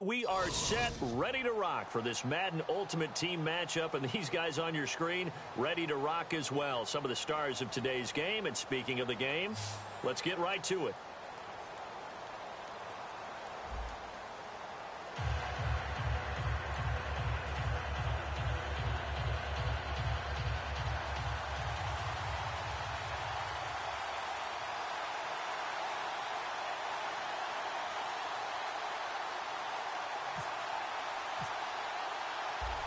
We are set, ready to rock for this Madden Ultimate Team matchup, and these guys on your screen ready to rock as well. Some of the stars of today's game, and speaking of the game, let's get right to it.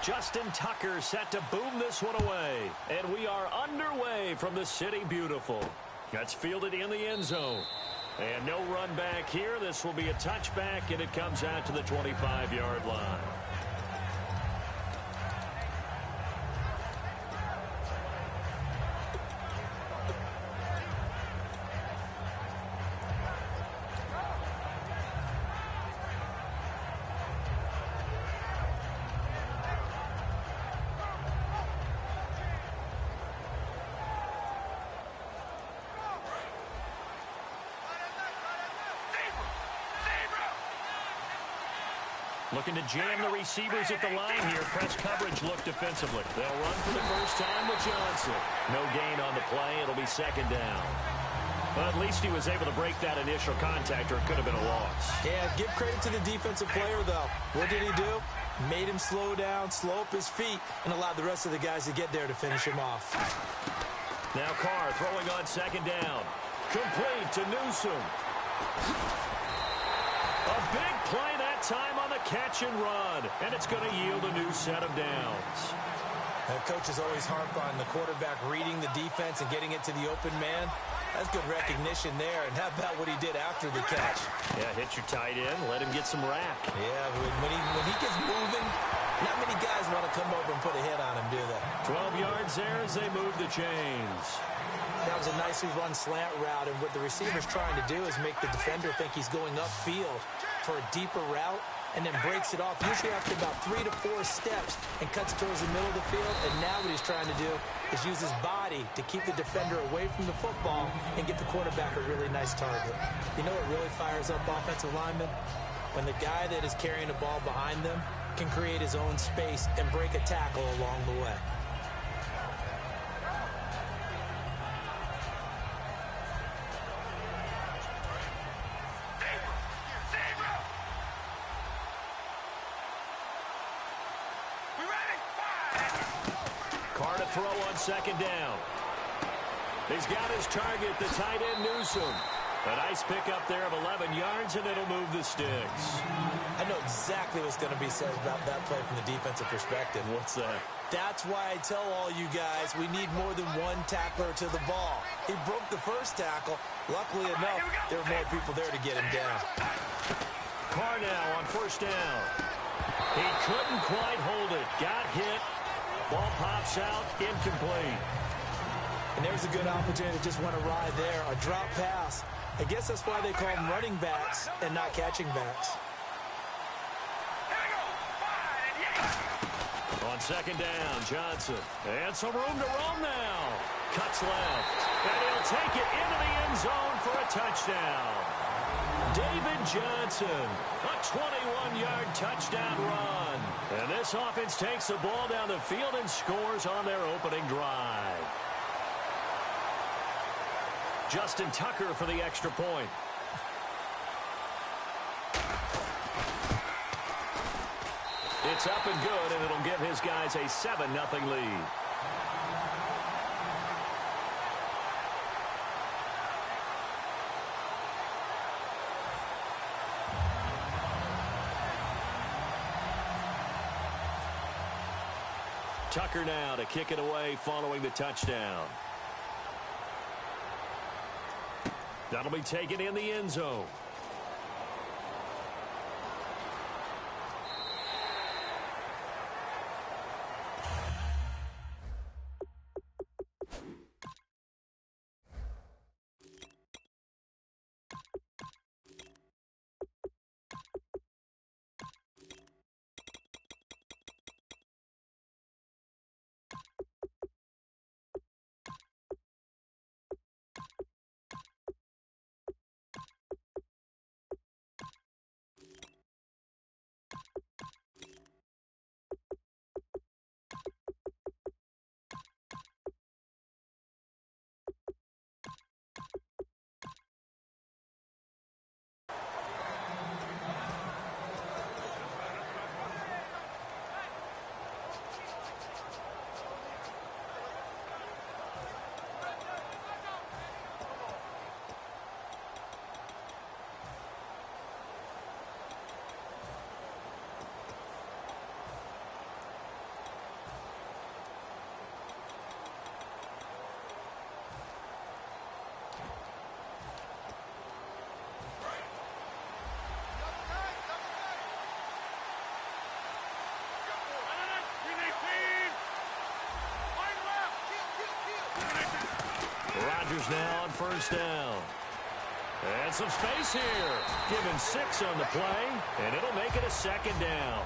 Justin Tucker set to boom this one away. And we are underway from the City Beautiful. That's fielded in the end zone. And no run back here. This will be a touchback, and it comes out to the 25-yard line. Looking to jam the receivers at the line here. Press coverage look defensively. They'll run for the first time with Johnson. No gain on the play. It'll be second down. But at least he was able to break that initial contact, or it could have been a loss. Yeah, give credit to the defensive player, though. What did he do? Made him slow down, slow up his feet, and allowed the rest of the guys to get there to finish him off. Now Carr throwing on second down. Complete to Newsome. A big play that time on the catch and run, and it's going to yield a new set of downs. Coaches always harp on the quarterback reading the defense and getting it to the open man. That's good recognition there, and how about what he did after the catch? Yeah, hit your tight end, let him get some rack. Yeah, when he gets moving, not many guys want to come over and put a hit on him, do they? 12 yards there as they move the chains. That was a nicely run slant route, and what the receiver's trying to do is make the defender think he's going upfield for a deeper route, and then breaks it off, usually after about 3 to 4 steps, and cuts towards the middle of the field. And now what he's trying to do is use his body to keep the defender away from the football and get the quarterback a really nice target. You know what really fires up offensive linemen? When the guy that is carrying the ball behind them can create his own space and break a tackle along the way. Carr to throw on second down. He's got his target, the tight end Newsome. A nice pickup there of 11 yards, and it'll move the sticks. I know exactly what's going to be said about that play from the defensive perspective. What's that? That's why I tell all you guys we need more than one tackler to the ball. He broke the first tackle. Luckily enough, there were more people there to get him down. Carr now on first down. He couldn't quite hold it. Got hit. Ball pops out, incomplete. And there's a good opportunity to just want to ride there. A drop pass. I guess that's why they call them running backs and not catching backs. On second down, Johnson. And some room to roam now. Cuts left. And he'll take it into the end zone for a touchdown. David Johnson, a 21-yard touchdown run. And this offense takes the ball down the field and scores on their opening drive. Justin Tucker for the extra point. It's up and good, and it'll give his guys a 7-0 lead. Tucker now to kick it away following the touchdown. That'll be taken in the end zone. Rodgers now on first down. And some space here. Given 6 on the play, and it'll make it a second down.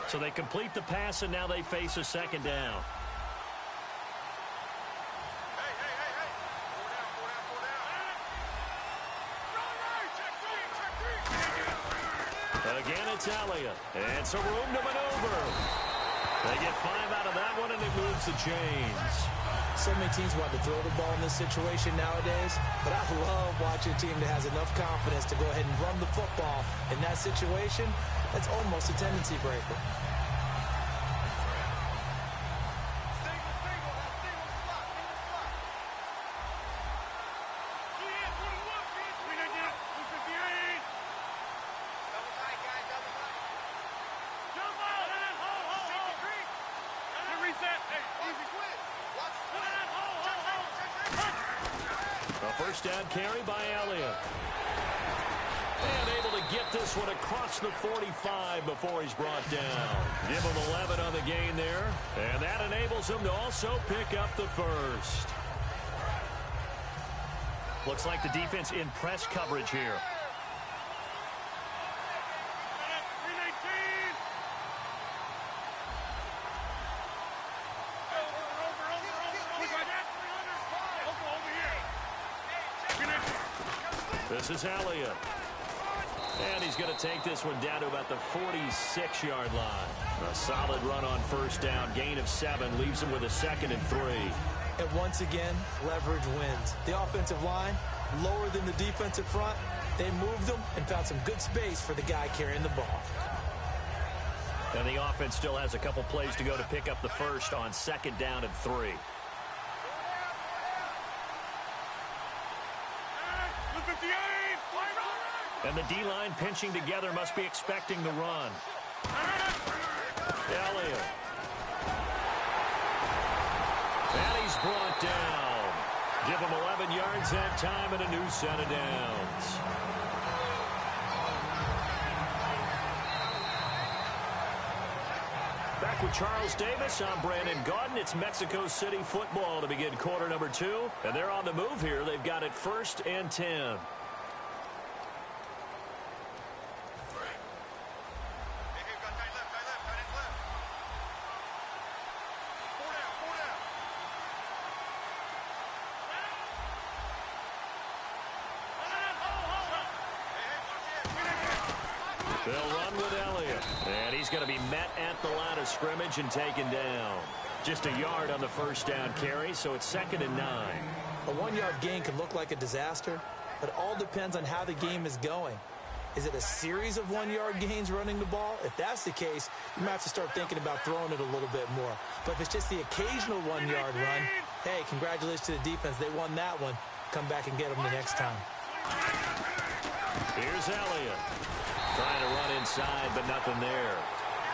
So they complete the pass, and now they face a second down. Again, it's Elliott. And some room to maneuver. They get 5 out of that one, and it moves the chains. So many teams want to throw the ball in this situation nowadays, but I love watching a team that has enough confidence to go ahead and run the football. In that situation, that's almost a tendency breaker. First down carry by Elliott. And able to get this one across the 45 before he's brought down. Give him 11 on the gain there. And that enables him to also pick up the first. Looks like the defense in press coverage here. This is Elliott. And he's going to take this one down to about the 46-yard line. A solid run on first down. Gain of 7 leaves him with a 2nd and 3. And once again, leverage wins. The offensive line, lower than the defensive front. They moved them and found some good space for the guy carrying the ball. And the offense still has a couple plays to go to pick up the first on 2nd down and 3. And the D-line pinching together must be expecting the run. Elliott. And he's brought down. Give him 11 yards that time and a new set of downs. Back with Charles Davis, I'm Brandon Gaudin. It's Mexico City football to begin quarter number 2. And they're on the move here. They've got it 1st and 10. They'll run with Elliott. And he's going to be met at the line of scrimmage and taken down. Just a yard on the first down carry, so it's 2nd and 9. A 1-yard gain can look like a disaster, but it all depends on how the game is going. Is it a series of 1-yard gains running the ball? If that's the case, you might have to start thinking about throwing it a little bit more. But if it's just the occasional 1-yard run, hey, congratulations to the defense. They won that one. Come back and get them the next time. Here's Elliott. Trying to run inside, but nothing there.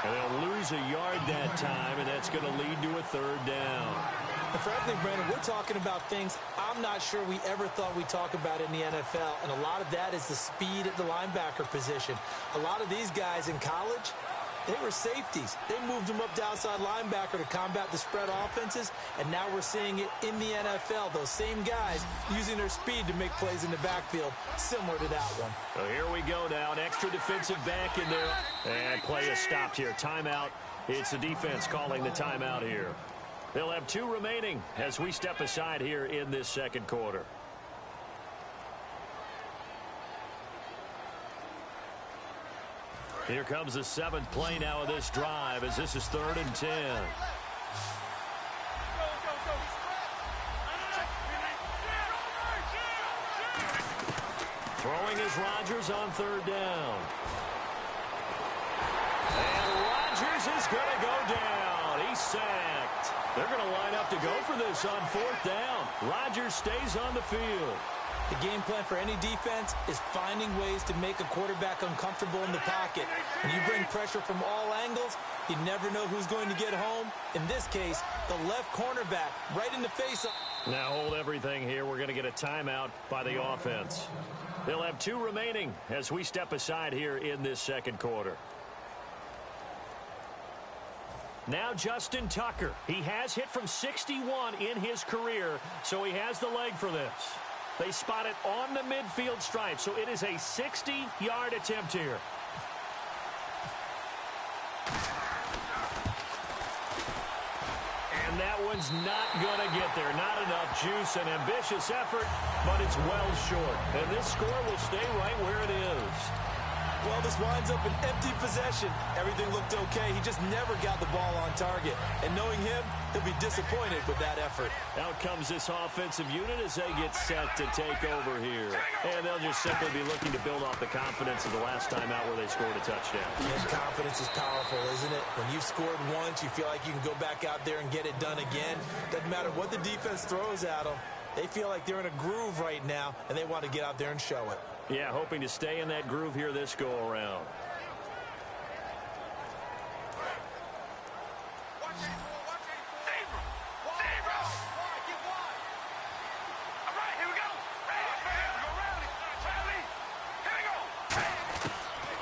And they'll lose a yard that time, and that's going to lead to a 3rd down. And frankly, Brandon, we're talking about things I'm not sure we ever thought we'd talk about in the NFL, and a lot of that is the speed at the linebacker position. A lot of these guys in college, they were safeties. They moved them up to outside linebacker to combat the spread offenses, and now we're seeing it in the NFL. Those same guys using their speed to make plays in the backfield, similar to that one. Well, here we go now. An extra defensive back in there. And play is stopped here. Timeout. It's the defense calling the timeout here. They'll have 2 remaining as we step aside here in this second quarter. Here comes the 7th play now of this drive as this is 3rd and 10. Throwing is Rodgers on third down. And Rodgers is going to go down. He's sacked. They're going to line up to go for this on fourth down. Rodgers stays on the field. The game plan for any defense is finding ways to make a quarterback uncomfortable in the pocket. When you bring pressure from all angles, you never know who's going to get home. In this case, the left cornerback right in the face. Now hold everything here. We're going to get a timeout by the offense. They'll have 2 remaining as we step aside here in this second quarter. Now Justin Tucker. He has hit from 61 in his career, so he has the leg for this. They spot it on the midfield stripe, so it is a 60-yard attempt here. And that one's not going to get there. Not enough juice, an ambitious effort, but it's well short. And this score will stay right where it is. Well, this winds up an empty possession. Everything looked okay. He just never got the ball on target. And knowing him, he'll be disappointed with that effort. Out comes this offensive unit as they get set to take over here. And they'll just simply be looking to build off the confidence of the last time out where they scored a touchdown. And confidence is powerful, isn't it? When you've scored once, you feel like you can go back out there and get it done again. Doesn't matter what the defense throws at them. They feel like they're in a groove right now, and they want to get out there and show it. Yeah, hoping to stay in that groove here this go-around.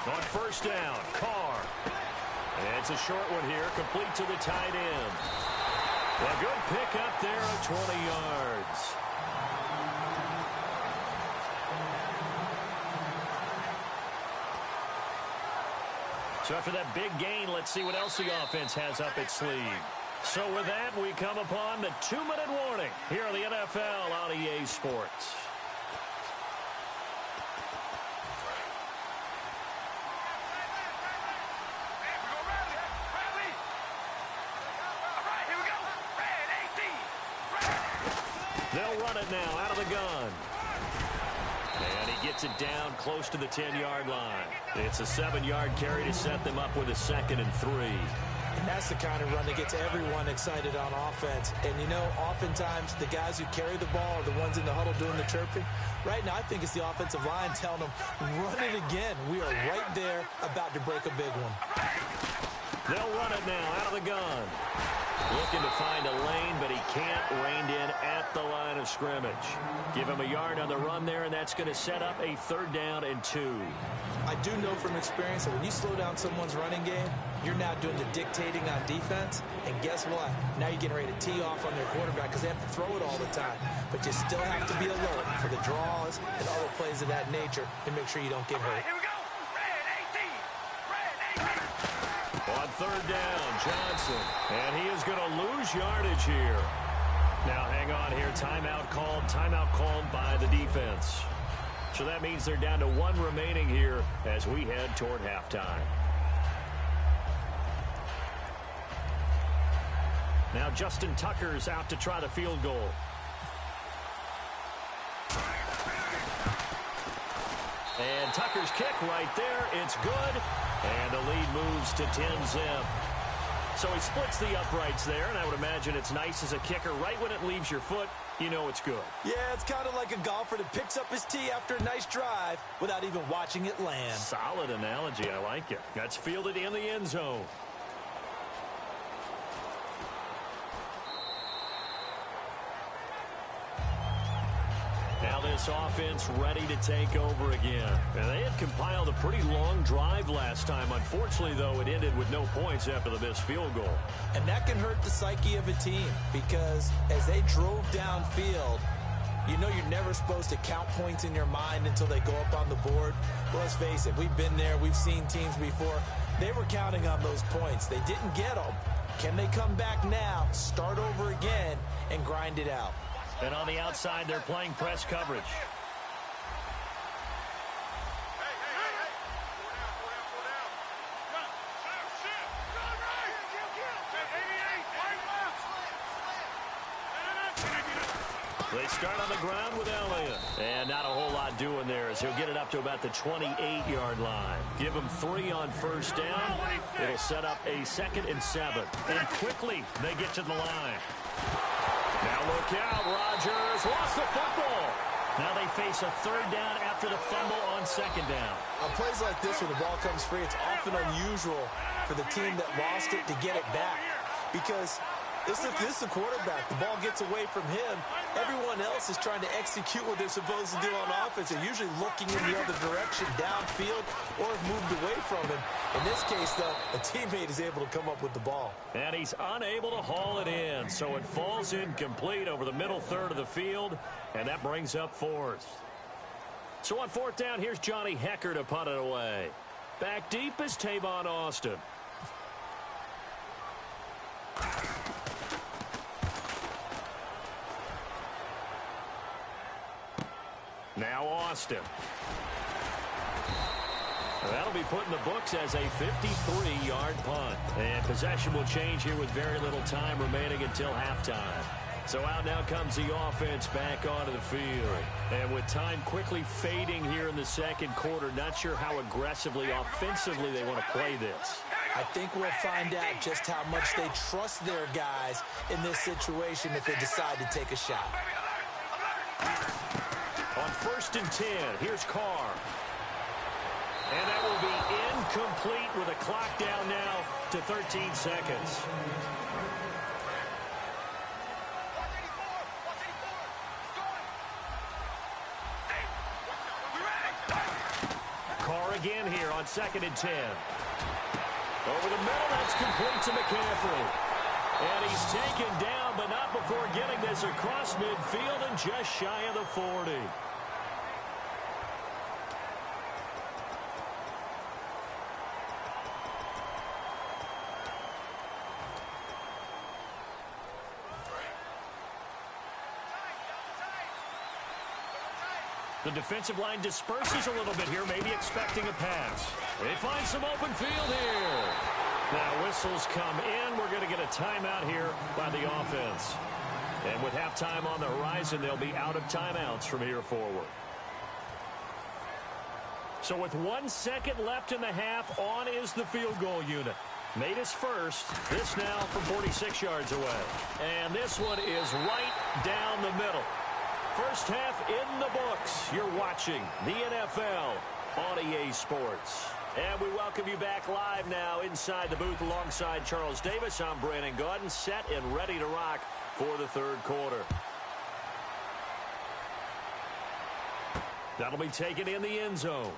On first down, Carr. And it's a short one here, complete to the tight end. A good pick up there of 20 yards. So after that big gain, let's see what else the offense has up its sleeve. So with that, we come upon the 2-minute warning here on the NFL on EA Sports. They'll run it now out of the gun. And he gets it down close to the 10-yard line. It's a 7-yard carry to set them up with a 2nd and 3. And that's the kind of run that gets everyone excited on offense. And, you know, oftentimes the guys who carry the ball are the ones in the huddle doing the chirping. Right now, I think it's the offensive line telling them, run it again. We are right there about to break a big one. They'll run it now out of the gun. Looking to find a lane, but he can't. Reined in at the line of scrimmage. Give him a yard on the run there, and that's going to set up a 3rd down and 2. I do know from experience that when you slow down someone's running game, you're now doing the dictating on defense. And guess what? Now you're getting ready to tee off on their quarterback because they have to throw it all the time. But you still have to be alert for the draws and other plays of that nature to make sure you don't get hurt. Here we go. Red 18. On 3rd down, Johnson. And he is going to lose yardage here. Now hang on here. Timeout called by the defense. So that means they're down to 1 remaining here as we head toward halftime. Now Justin Tucker's out to try the field goal. And Tucker's kick right there. It's good. And the lead moves to 10-zip. So he splits the uprights there, and I would imagine it's nice as a kicker. Right when it leaves your foot, you know it's good. Yeah, it's kind of like a golfer that picks up his tee after a nice drive without even watching it land. Solid analogy. I like it. That's fielded in the end zone. Now this offense ready to take over again. And they had compiled a pretty long drive last time. Unfortunately, though, it ended with no points after the missed field goal. And that can hurt the psyche of a team because as they drove downfield, you know you're never supposed to count points in your mind until they go up on the board. Well, let's face it, we've been there. We've seen teams before. They were counting on those points. They didn't get them. Can they come back now, start over again, and grind it out? And on the outside, they're playing press coverage. They start on the ground with Elliott. And not a whole lot doing there as he'll get it up to about the 28-yard line. Give him 3 on first down. It'll set up a 2nd and 7. And quickly they get to the line. Now look out. Rodgers lost the football. Now they face a 3rd down after the fumble on 2nd down. On plays like this where the ball comes free, it's often unusual for the team that lost it to get it back. Because this is the quarterback. The ball gets away from him. Everyone else is trying to execute what they're supposed to do on offense. They're usually looking in the other direction, downfield, or have moved away from him. In this case, though, a teammate is able to come up with the ball. And he's unable to haul it in, so it falls incomplete over the middle third of the field, and that brings up 4th. So on 4th down, here's Johnny Hekker to punt it away. Back deep is Tavon Austin. Now Austin. That'll be put in the books as a 53-yard punt. And possession will change here with very little time remaining until halftime. So out now comes the offense back onto the field. And with time quickly fading here in the 2nd quarter, not sure how aggressively, offensively they want to play this. I think we'll find out just how much they trust their guys in this situation if they decide to take a shot. On 1st and 10, here's Carr. And that will be incomplete with a clock down now to 13 seconds. Carr again here on 2nd and 10. Over the middle, that's complete to McCaffrey. And he's taken down, but not before getting this across midfield and just shy of the 40. The defensive line disperses a little bit here, maybe expecting a pass. They find some open field here. Now whistles come in. We're going to get a timeout here by the offense. And with halftime on the horizon, they'll be out of timeouts from here forward. So with 1 second left in the half, on is the field goal unit. Made his first. This now from 46 yards away. And this one is right down the middle. First half in the books. You're watching the NFL on EA Sports. And we welcome you back live now inside the booth alongside Charles Davis. I'm Brandon Gaudin, set and ready to rock for the 3rd quarter. That'll be taken in the end zone.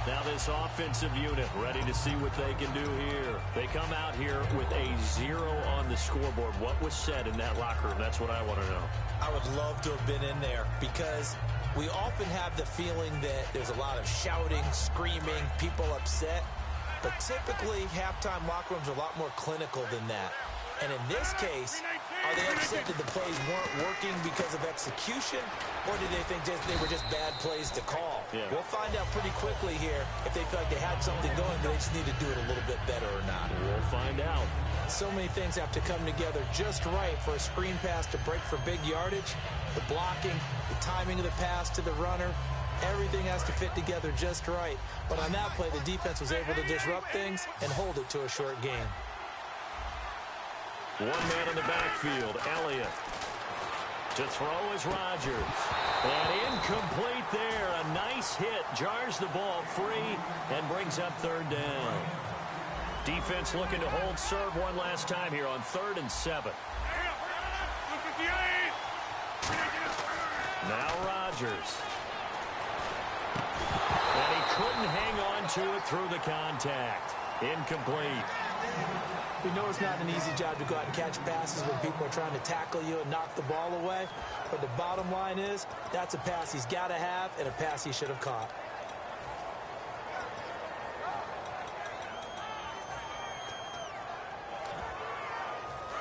Now this offensive unit ready to see what they can do here. They come out here with a 0 on the scoreboard. What was said in that locker room? That's what I want to know. I would love to have been in there because we often have the feeling that there's a lot of shouting, screaming, people upset. But typically, halftime locker rooms are a lot more clinical than that. And in this case, are they upset that the plays weren't working because of execution, or did they think they were just bad plays to call? Yeah. We'll find out pretty quickly here if they feel like they had something going, but they just need to do it a little bit better or not. We'll find out. So many things have to come together just right for a screen pass to break for big yardage. The blocking, the timing of the pass to the runner, everything has to fit together just right. But on that play, the defense was able to disrupt things and hold it to a short game. One man in the backfield, Elliott. To throw is Rodgers. And incomplete there. A nice hit. Jars the ball free and brings up 3rd down. Defense looking to hold serve one last time here on 3rd and 7. Now Rodgers. And he couldn't hang on to it through the contact. Incomplete. We know it's not an easy job to go out and catch passes when people are trying to tackle you and knock the ball away. But the bottom line is, that's a pass he's got to have and a pass he should have caught.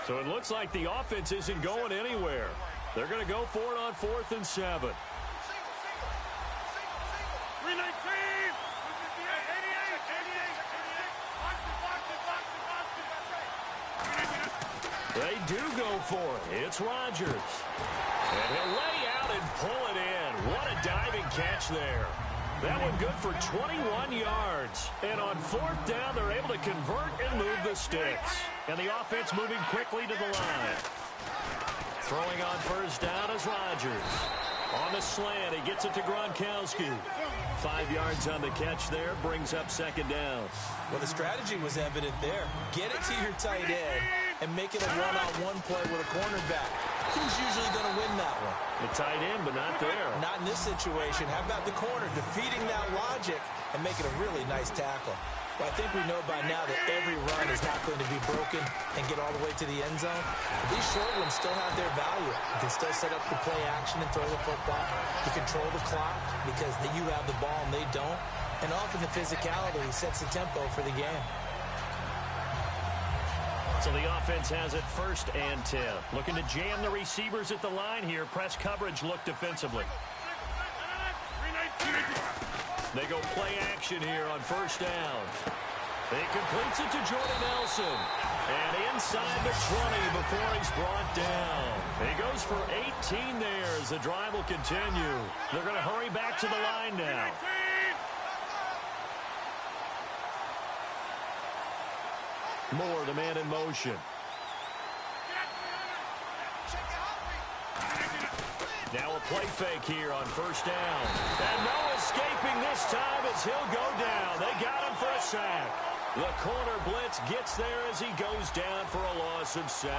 So it looks like the offense isn't going anywhere. They're going to go for it on 4th and 7. for it. It's Rodgers. And he'll lay out and pull it in. What a diving catch there. That one good for 21 yards. And on fourth down, they're able to convert and move the sticks. And the offense moving quickly to the line. Throwing on first down is Rodgers. On the slant, he gets it to Gronkowski. 5 yards on the catch there, brings up second down. Well, the strategy was evident there. Get it to your tight end and make it a one-on-one play with a cornerback. Who's usually going to win that one? The tight end, but not there. Not in this situation. How about the corner defeating that logic and making a really nice tackle? Well, I think we know by now that every run is not going to be broken and get all the way to the end zone. But these short ones still have their value. You can still set up the play action and throw the football. You control the clock because you have the ball and they don't. And often the physicality sets the tempo for the game. So the offense has it 1st and 10. Looking to jam the receivers at the line here. Press coverage look defensively. They go play action here on first down. He completes it to Jordan Nelson. And inside the 20 before he's brought down. He goes for 18 there as the drive will continue. They're going to hurry back to the line now. Moore, the man in motion. Now a play fake here on first down. And no escaping this time as he'll go down. They got him for a sack. The corner blitz gets there as he goes down for a loss of 7.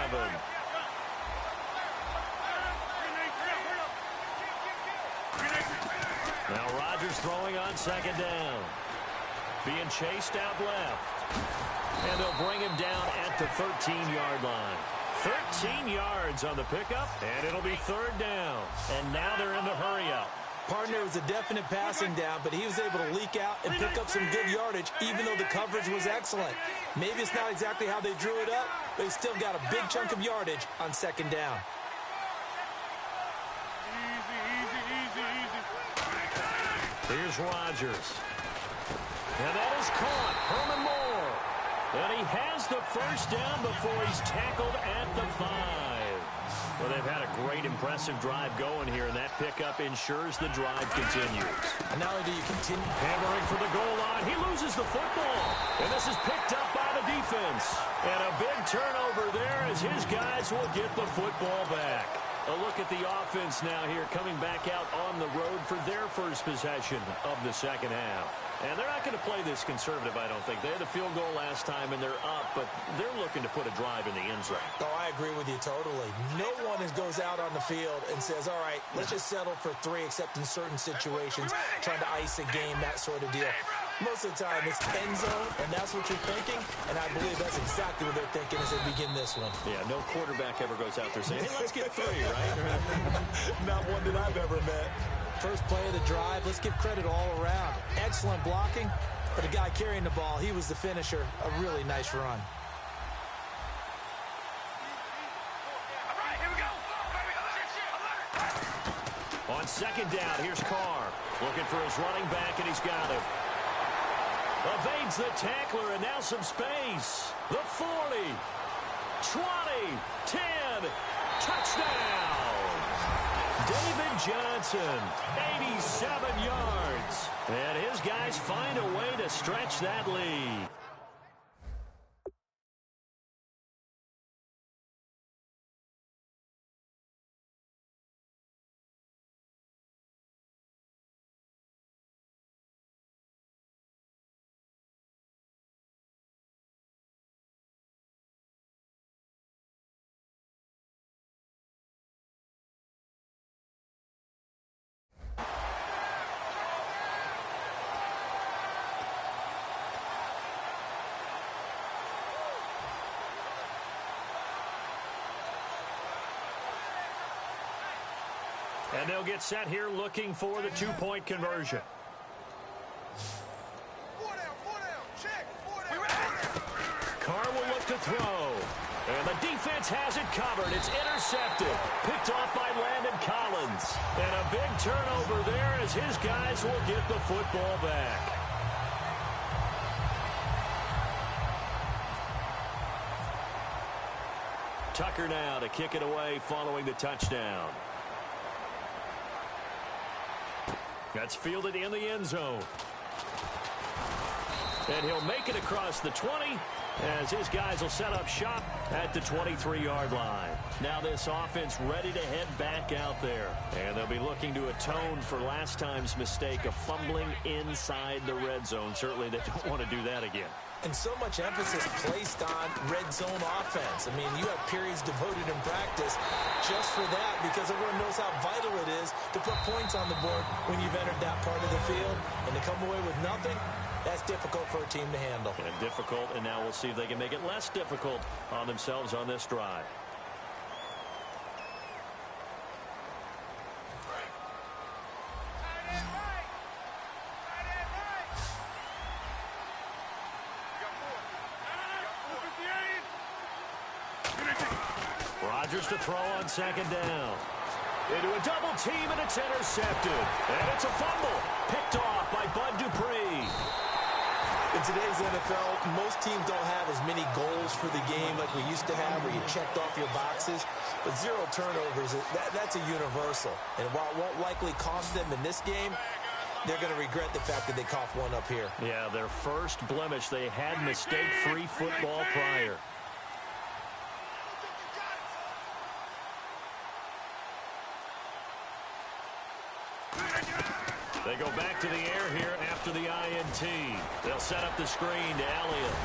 Now Rodgers throwing on second down. Being chased out left. And they'll bring him down at the 13-yard line. 13 yards on the pickup, and it'll be 3rd down. And now they're in the hurry-up. Partner was a definite passing down, but he was able to leak out and pick up some good yardage, even though the coverage was excellent. Maybe it's not exactly how they drew it up, but he still got a big chunk of yardage on 2nd down. Here's Rodgers. And that is caught. Herman Moore. And he has the 1st down before he's tackled at the 5. Well, they've had a great, impressive drive going here, and that pickup ensures the drive continues. And not only do you continue hammering for the goal line, he loses the football. And this is picked up by the defense. And a big turnover there as his guys will get the football back. A look at the offense now here coming back out on the road for their first possession of the second half. And they're not going to play this conservative, I don't think. They had the field goal last time, and they're up, but they're looking to put a drive in the end zone. Oh, I agree with you totally. No one goes out on the field and says, all right, let's just settle for 3, except in certain situations, trying to ice a game, that sort of deal. Most of the time, it's end zone, and that's what you're thinking, and I believe that's exactly what they're thinking as they begin this one. Yeah, no quarterback ever goes out there saying, hey, let's get 3, right? Not one that I've ever met. First play of the drive, let's give credit all around. Excellent blocking, but the guy carrying the ball, he was the finisher. A really nice run. On 2nd down, here's Carr. Looking for his running back, and he's got him. Evades the tackler, and now some space. The 40, 20, 10, touchdown! David Johnson, 87 yards. And his guys find a way to stretch that lead. And they'll get set here looking for the 2-point conversion. Carr will look to throw. And the defense has it covered. It's intercepted. Picked off by Landon Collins. And a big turnover there as his guys will get the football back. Tucker now to kick it away following the touchdown. That's fielded in the end zone. And he'll make it across the 20 as his guys will set up shop at the 23-yard line. Now this offense ready to head back out there. And they'll be looking to atone for last time's mistake of fumbling inside the red zone. Certainly they don't want to do that again. And so much emphasis placed on red zone offense. I mean, you have periods devoted in practice just for that because everyone knows how vital it is to put points on the board when you've entered that part of the field. And to come away with nothing, that's difficult for a team to handle. And difficult, and now we'll see if they can make it less difficult on themselves on this drive. Rodgers to throw on second down. Into a double team, and it's intercepted. And it's a fumble. Picked off by Bud Dupree. In today's NFL, most teams don't have as many goals for the game like we used to have where you checked off your boxes. But 0 turnovers, that's a universal. And while it won't likely cost them in this game, they're going to regret the fact that they coughed one up here. Yeah, their first blemish. They had mistake-free football prior. They go back to the air here after the INT. They'll set up the screen to Elliott.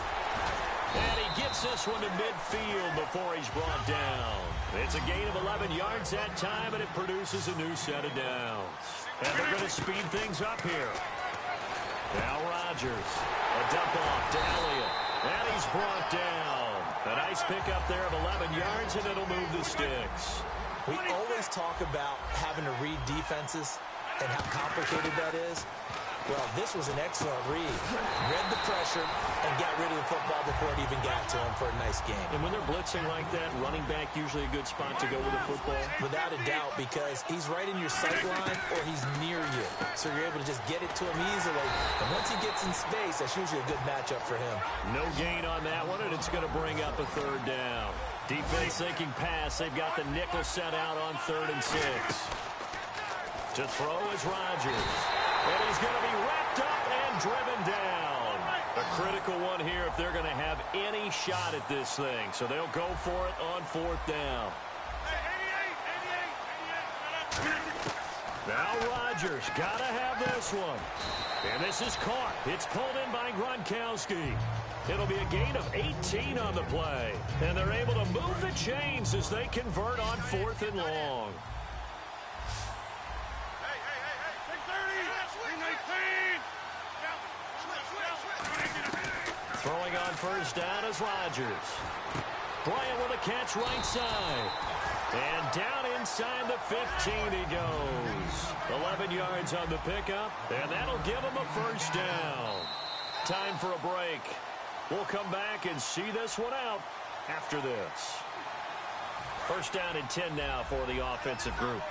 And he gets this one to midfield before he's brought down. It's a gain of 11 yards that time, and it produces a new set of downs. And they're going to speed things up here. Now Rodgers. A dump off to Elliott. And he's brought down. A nice pickup there of 11 yards, and it'll move the sticks. We always talk about having to read defenses and how complicated that is. Well, this was an excellent read. Read the pressure and got rid of the football before it even got to him for a nice game. And when they're blitzing like that, running back usually a good spot to go with the football? Without a doubt, because he's right in your sight line or he's near you. So you're able to just get it to him easily. And once he gets in space, that's usually a good matchup for him. No gain on that one, and it's going to bring up a third down. Defense thinking pass. They've got the nickel set out on 3rd and 6. To throw is Rodgers. And he's going to be wrapped up and driven down. A critical one here if they're going to have any shot at this thing. So they'll go for it on 4th down. Now Rodgers got to have this one. And this is caught. It's pulled in by Gronkowski. It'll be a gain of 18 on the play. And they're able to move the chains as they convert on 4th and long. Throwing on 1st down is Rodgers. Bryant with a catch right side. And down inside the 15 he goes. 11 yards on the pickup, and that'll give him a 1st down. Time for a break. We'll come back and see this one out after this. 1st down and 10 now for the offensive group.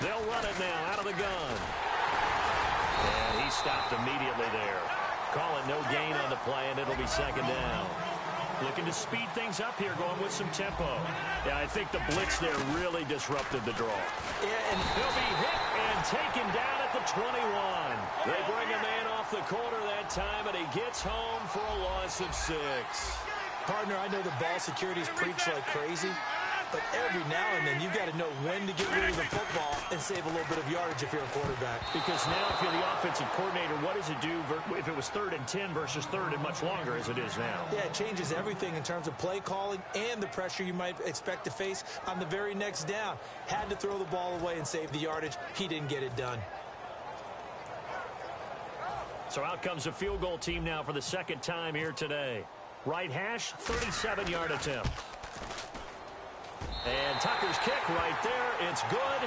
They'll run it now out of the gun. And he stopped immediately there. Call it no gain on the play, and it'll be 2nd down. Looking to speed things up here, going with some tempo. Yeah, I think the blitz there really disrupted the draw. Yeah, and he'll be hit and taken down at the 21. They bring a man off the corner that time, and he gets home for a loss of 6. Partner, I know the ball security's preached like crazy, but every now and then you've got to know when to get rid of the football and save a little bit of yardage if you're a quarterback. Because now if you're the offensive coordinator, what does it do if it was 3rd and 10 versus 3rd and much longer as it is now? Yeah, it changes everything in terms of play calling and the pressure you might expect to face on the very next down. Had to throw the ball away and save the yardage. He didn't get it done. So out comes a field goal team now for the 2nd time here today. Right hash, 37-yard attempt. And Tucker's kick right there. It's good.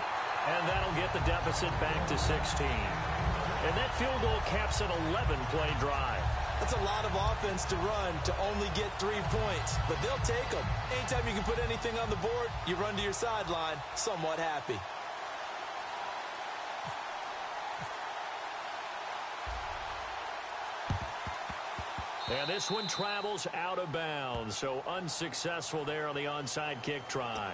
And that'll get the deficit back to 16. And that field goal caps an 11-play drive. That's a lot of offense to run to only get 3 points. But they'll take them. Anytime you can put anything on the board, you run to your sideline somewhat happy. And this one travels out of bounds, so unsuccessful there on the onside kick try.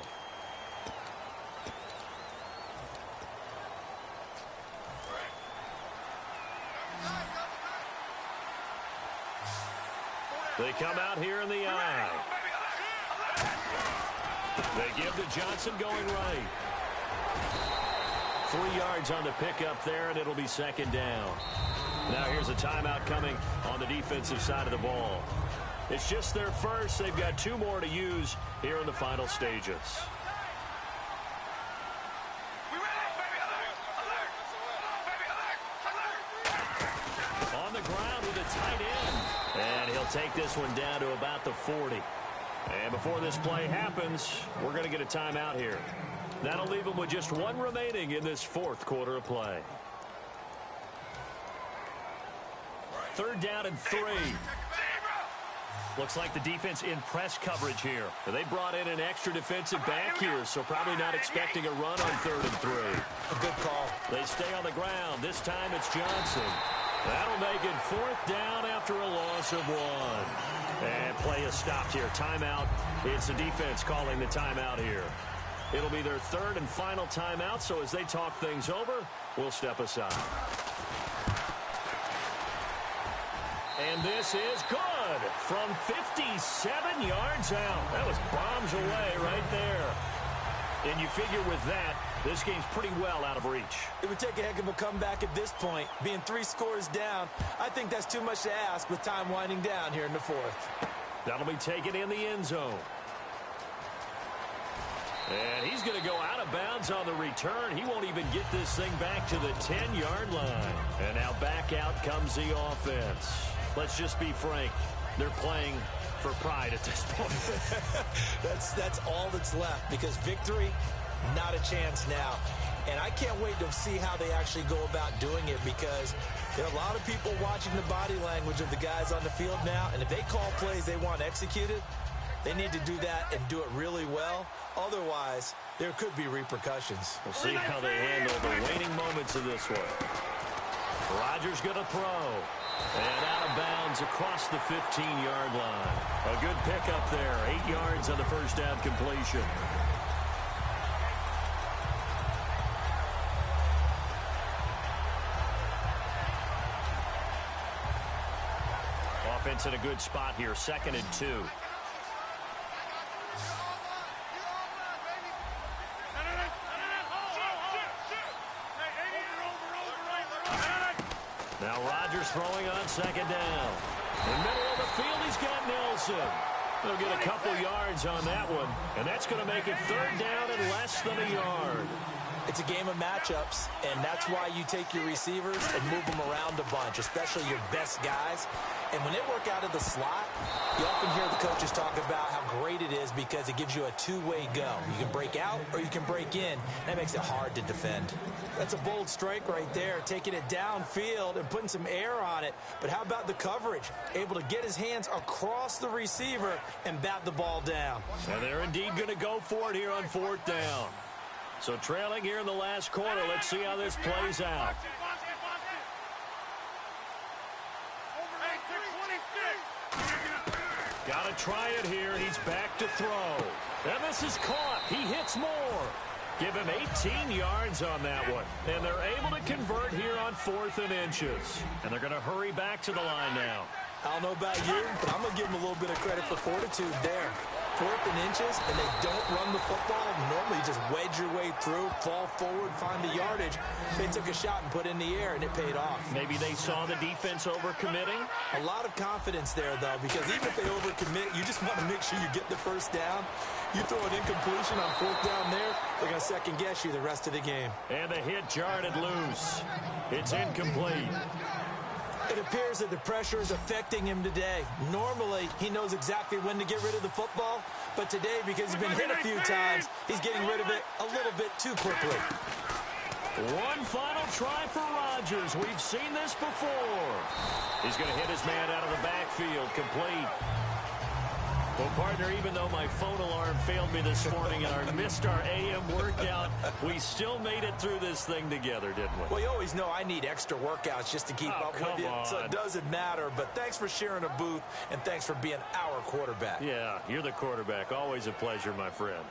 They come out here in the eye. They give to Johnson going right. 3 yards on the pickup there, and it'll be second down. Now here's a timeout coming on the defensive side of the ball. It's just their first. They've got 2 more to use here in the final stages. On the ground with a tight end. And he'll take this one down to about the 40. And before this play happens, we're going to get a timeout here. That'll leave them with just 1 remaining in this 4th quarter of play. 3rd down and 3. Looks like the defense in press coverage here. They brought in an extra defensive back here, so probably not expecting a run on 3rd and 3. A good call. They stay on the ground. This time it's Johnson. That'll make it 4th down after a loss of 1. And play is stopped here. Timeout. It's the defense calling the timeout here. It'll be their 3rd and final timeout, so as they talk things over, we'll step aside. And this is good from 57 yards out. That was bombs away right there. And you figure with that, this game's pretty well out of reach. It would take a heck of a comeback at this point. Being 3 scores down, I think that's too much to ask with time winding down here in the 4th. That'll be taken in the end zone. And he's going to go out of bounds on the return. He won't even get this thing back to the 10-yard line. And now back out comes the offense. Let's just be frank. They're playing for pride at this point. That's all that's left, because victory, not a chance now. And I can't wait to see how they actually go about doing it, because there are a lot of people watching the body language of the guys on the field now, and if they call plays they want executed, they need to do that and do it really well. Otherwise, there could be repercussions. We'll see how they handle the waning moments of this one. Rodgers going to throw. And out of bounds across the 15-yard line. A good pickup there. 8 yards on the first down completion. Offense in a good spot here. 2nd and 2. Now Rodgers throwing on 2nd down. In the middle of the field, he's got Nelson. They'll get a couple yards on that one, and that's going to make it 3rd down and less than a yard. It's a game of matchups, and that's why you take your receivers and move them around a bunch, especially your best guys. And when they work out of the slot, you often hear the coaches talk about how great it is because it gives you a 2-way go. You can break out or you can break in. That makes it hard to defend. That's a bold strike right there, taking it downfield and putting some air on it. But how about the coverage? Able to get his hands across the receiver and bat the ball down. And they're indeed going to go for it here on 4th down. So trailing here in the last quarter. Let's see how this plays out. Got to try it here. He's back to throw. And this is caught. He hits more. Give him 18 yards on that one. And they're able to convert here on 4th and inches. And they're going to hurry back to the line now. I don't know about you, but I'm going to give them a little bit of credit for fortitude there. 4th and inches, and they don't run the football. Normally, you just wedge your way through, fall forward, find the yardage. They took a shot and put it in the air, and it paid off. Maybe they saw the defense overcommitting. A lot of confidence there, though, because even if they overcommit, you just want to make sure you get the first down. You throw an incompletion on 4th down there, they're going to second-guess you the rest of the game. And the hit jarred it loose. It's incomplete. It appears that the pressure is affecting him today. Normally, he knows exactly when to get rid of the football, but today, because he's been hit a few times, he's getting rid of it a little bit too quickly. One final try for Rodgers. We've seen this before. He's going to hit his man out of the backfield, complete. Well, partner, even though my phone alarm failed me this morning and I missed our AM workout, we still made it through this thing together, didn't we? Well, you always know I need extra workouts just to keep up with you, so it doesn't matter. But thanks for sharing a booth, and thanks for being our quarterback. Yeah, you're the quarterback. Always a pleasure, my friend.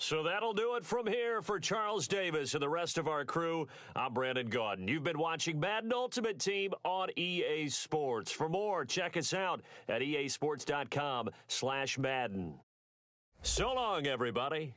So that'll do it from here for Charles Davis and the rest of our crew. I'm Brandon Gaudin. You've been watching Madden Ultimate Team on EA Sports. For more, check us out at easports.com/Madden. So long, everybody.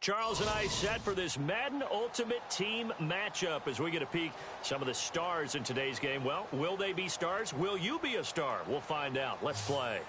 Charles and I set for this Madden Ultimate Team matchup as we get a peek some of the stars in today's game. Well, will they be stars? Will you be a star? We'll find out. Let's play.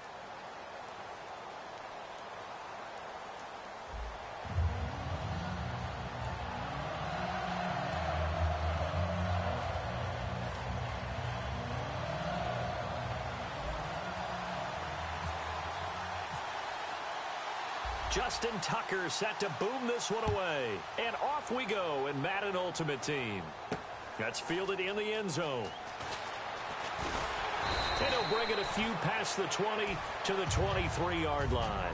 Justin Tucker set to boom this one away. And off we go in Madden Ultimate Team. That's fielded in the end zone. And he'll bring it a few past the 20 to the 23-yard line.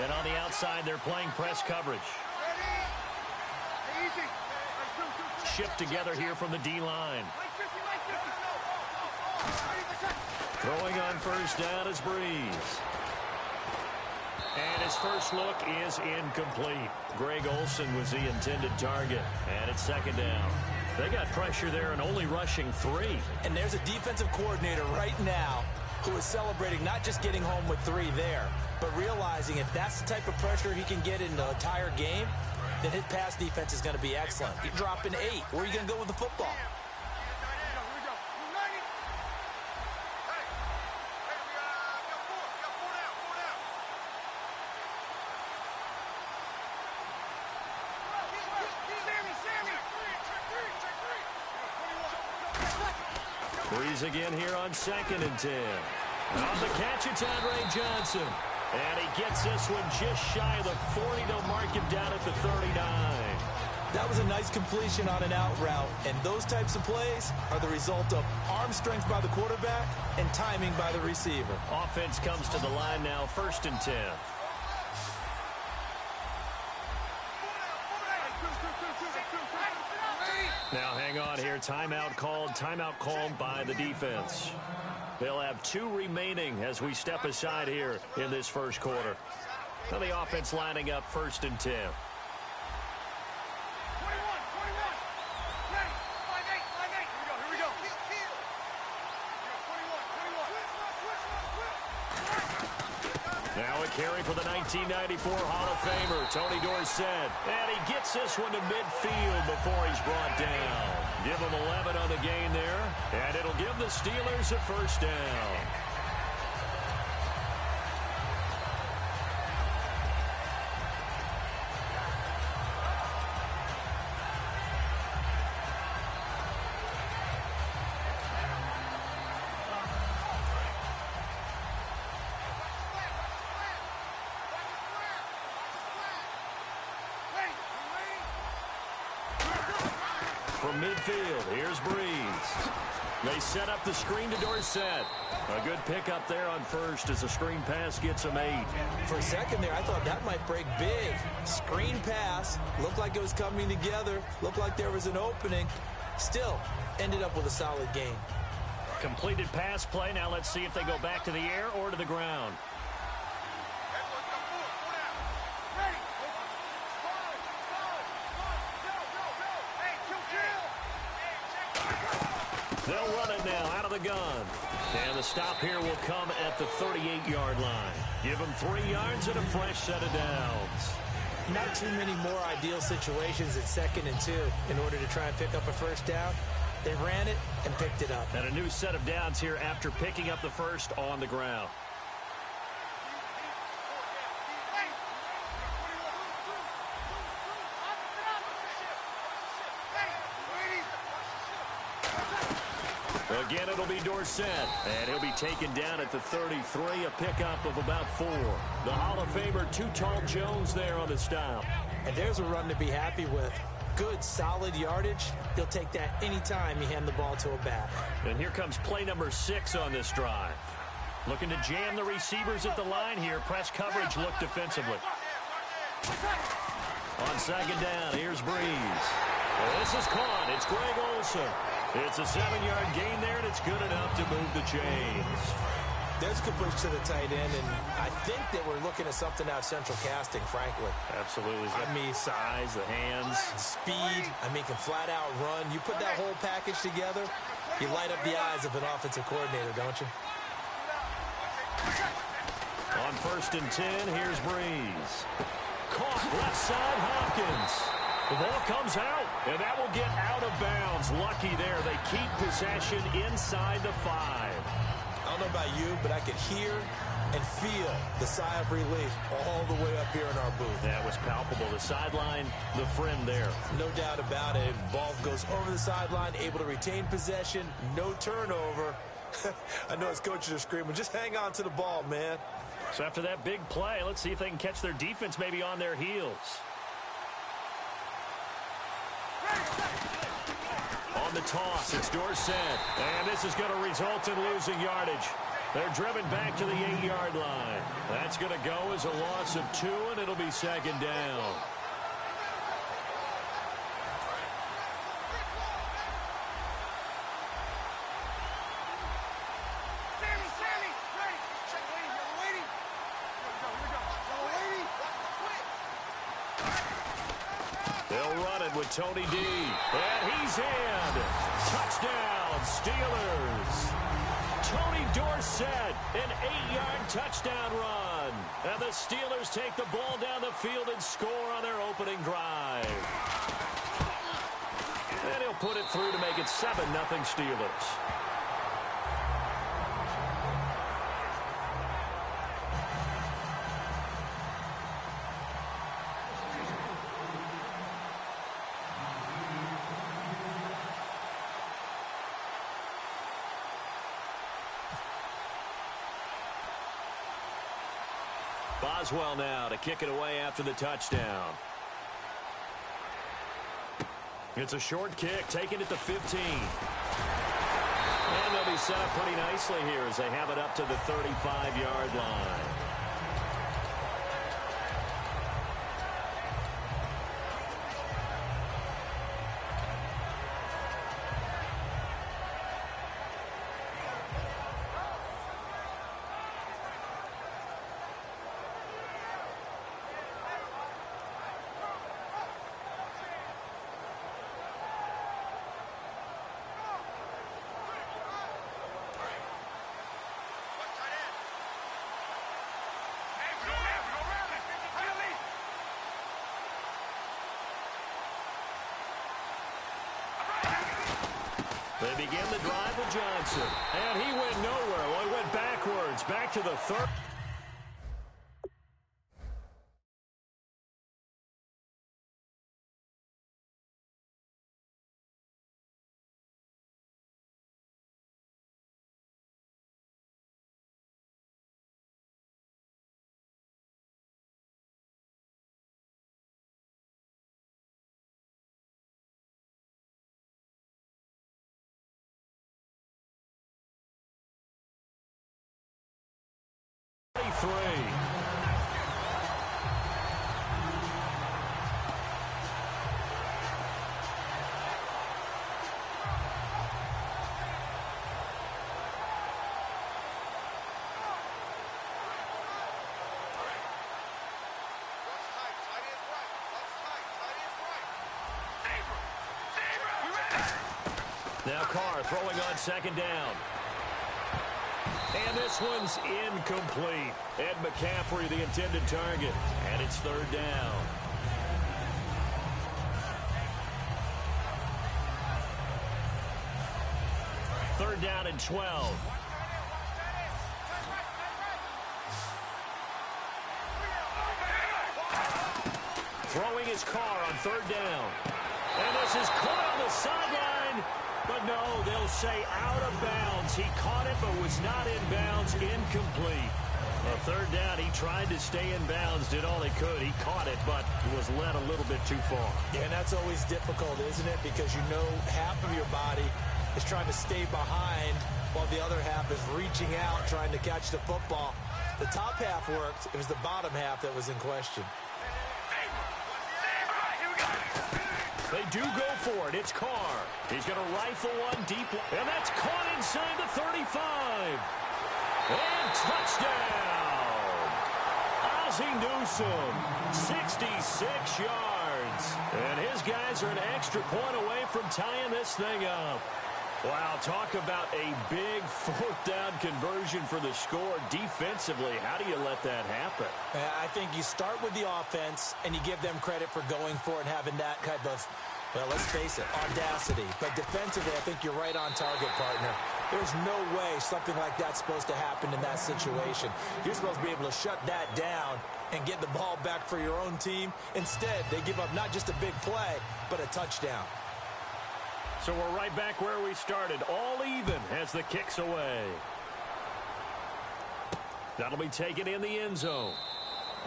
And on the outside, they're playing press coverage. Shift together here from the D-line. Throwing on first down is Breeze. And his first look is incomplete. Greg Olsen was the intended target. And it's second down. They got pressure there and only rushing 3. And there's a defensive coordinator right now who is celebrating not just getting home with 3 there, but realizing if that's the type of pressure he can get in the entire game, then his pass defense is going to be excellent. You're dropping 8. Where are you going to go with the football? Breeze again here on 2nd and 10. On the catch, it's Andre Johnson. And he gets this one just shy of the 40. They'll mark him down at the 39. That was a nice completion on an out route. And those types of plays are the result of arm strength by the quarterback and timing by the receiver. Offense comes to the line now, 1st and 10. Now hang on here. Timeout called by the defense. They'll have 2 remaining as we step aside here in this first quarter. Now the offense lining up 1st and 10. Now a carry for the 1994 Hall of Famer, Tony Dorsett. And he gets this one to midfield before he's brought down. Give him 11 on the gain there, and it'll give the Steelers a first down. From midfield, here's Breeze. They set up the screen to Dorsett. A good pickup there on first as the screen pass gets him 8. For a second there, I thought that might break big. Screen pass. Looked like it was coming together. Looked like there was an opening. Still, ended up with a solid game. Completed pass play. Now let's see if they go back to the air or to the ground. They'll run it now out of the gun. And the stop here will come at the 38-yard line. Give them 3 yards and a fresh set of downs. Not too many more ideal situations at 2nd and 2 in order to try and pick up a first down. They ran it and picked it up. And a new set of downs here after picking up the first on the ground. Again, it'll be Dorsett, and he'll be taken down at the 33, a pickup of about 4. The Hall of Famer, Too Tall Jones there on the stop. And there's a run to be happy with. Good, solid yardage. He'll take that anytime you hand the ball to a back. And here comes play number 6 on this drive. Looking to jam the receivers at the line here. Press coverage look defensively. On 2nd down, here's Breeze. This is caught. It's Greg Olsen. It's a 7-yard gain there, and it's good enough to move the chains. There's a good push to the tight end, and I think that we're looking at something out of Central Casting, frankly. Absolutely. I mean, size, the hands. Speed. I mean, can flat out run. You put that whole package together, you light up the eyes of an offensive coordinator, don't you? On 1st and 10, here's Breeze. Caught left side, Hopkins. The ball comes out, and that will get out of bounds. Lucky there. They keep possession inside the 5. I don't know about you, but I could hear and feel the sigh of relief all the way up here in our booth. That was palpable. The sideline, the friend there. No doubt about it. Ball goes over the sideline, able to retain possession, no turnover. I know his coaches are screaming, just hang on to the ball, man. So after that big play, let's see if they can catch their defense maybe on their heels. On the toss, it's Dorsett. And this is going to result in losing yardage. They're driven back to the 8-yard line. That's going to go as a loss of 2, and it'll be 2nd down. They'll run it with Tony D. And he's in. Touchdown, Steelers. Tony Dorsett, an 8-yard touchdown run. And the Steelers take the ball down the field and score on their opening drive. And he'll put it through to make it 7-0 Steelers. Boswell now to kick it away after the touchdown. It's a short kick, taken at the 15. And they'll be set up pretty nicely here as they have it up to the 35-yard line. They begin the drive with Johnson. And he went nowhere. Well, he went backwards, back to the 30. Now Carr throwing on second down. And this one's incomplete. Ed McCaffrey, the intended target. And it's third down. Third down and 12. Throwing his Carr on third down. And this is caught on the sideline. But no, they'll say out of bounds. He caught it but was not in bounds. Incomplete. Third down, he tried to stay in bounds, did all he could. He caught it, but was led a little bit too far. Yeah, and that's always difficult, isn't it? Because you know half of your body is trying to stay behind while the other half is reaching out, trying to catch the football. The top half worked. It was the bottom half that was in question. They do go for it. It's Carr. He's going to rifle one deep. And that's caught inside the 35. And touchdown. Ozzie Newsome, 66 yards. And his guys are an extra point away from tying this thing up. Wow, talk about a big fourth down conversion for the score. Defensively, how do you let that happen? I think you start with the offense, and you give them credit for going for it and having that type of, well, let's face it, audacity. But defensively, I think you're right on target, partner. There's no way something like that's supposed to happen in that situation. You're supposed to be able to shut that down and get the ball back for your own team. Instead, they give up not just a big play, but a touchdown. So we're right back where we started, all even as the kick's away. That'll be taken in the end zone.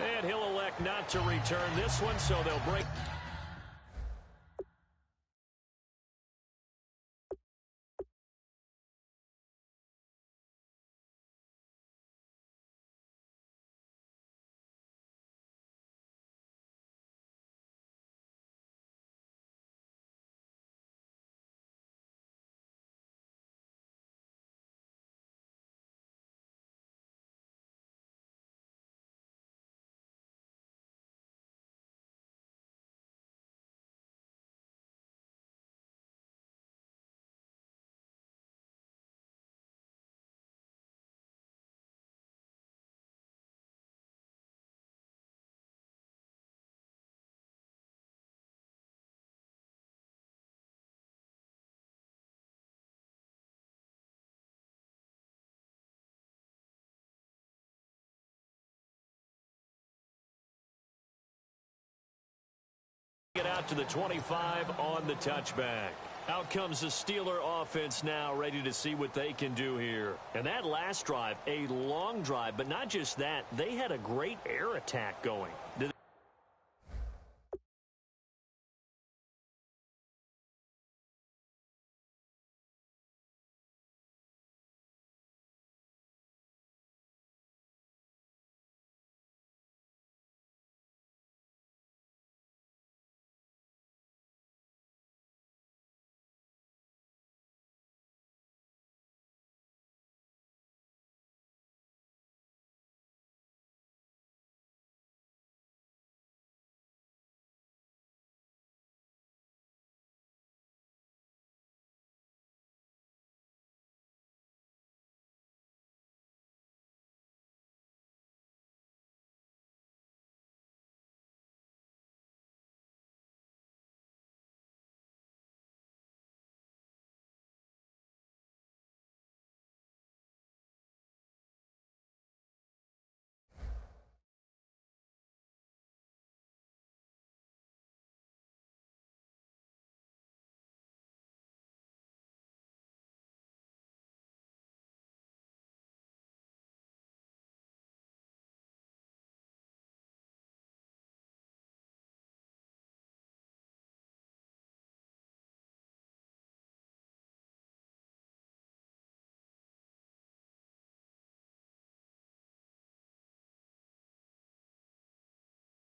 And he'll elect not to return this one, so they'll break. Get out to the 25 on the touchback. Out comes the Steeler offense now, ready to see what they can do here. And that last drive, a long drive, but not just that, they had a great air attack going.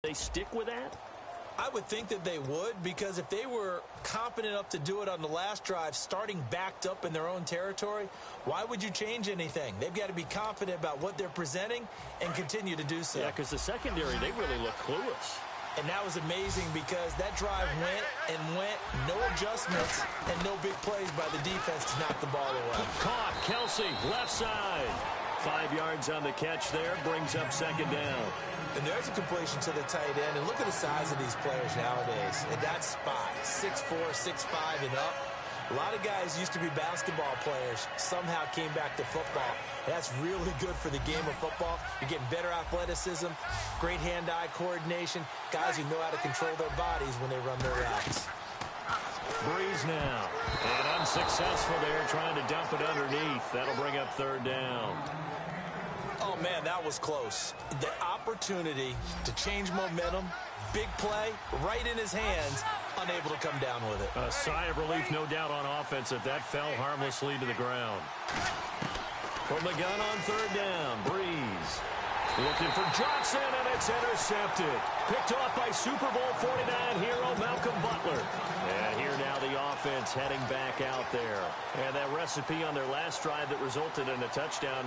They stick with that? I would think that they would, because if they were confident enough to do it on the last drive, starting backed up in their own territory, why would you change anything? They've got to be confident about what they're presenting and continue to do so. Yeah, because the secondary, they really look clueless. And that was amazing because that drive went and went, no adjustments, and no big plays by the defense to knock the ball away. Caught, Kelsey, left side. 5 yards on the catch there, brings up second down. And there's a completion to the tight end. And look at the size of these players nowadays. At that spot, 6'4", 6'5", and up. A lot of guys used to be basketball players, somehow came back to football. That's really good for the game of football. You're getting better athleticism, great hand-eye coordination, guys who know how to control their bodies when they run their routes. Breeze now, and unsuccessful there, trying to dump it underneath. That'll bring up third down. Oh, man, that was close. The opportunity to change momentum, big play, right in his hands, unable to come down with it. A sigh of relief, no doubt, on offense that fell harmlessly to the ground. From the gun on third down, Breeze. Looking for Johnson, and it's intercepted. Picked off by Super Bowl 49 hero Malcolm Butler. And here now the offense heading back out there. And that recipe on their last drive that resulted in a touchdown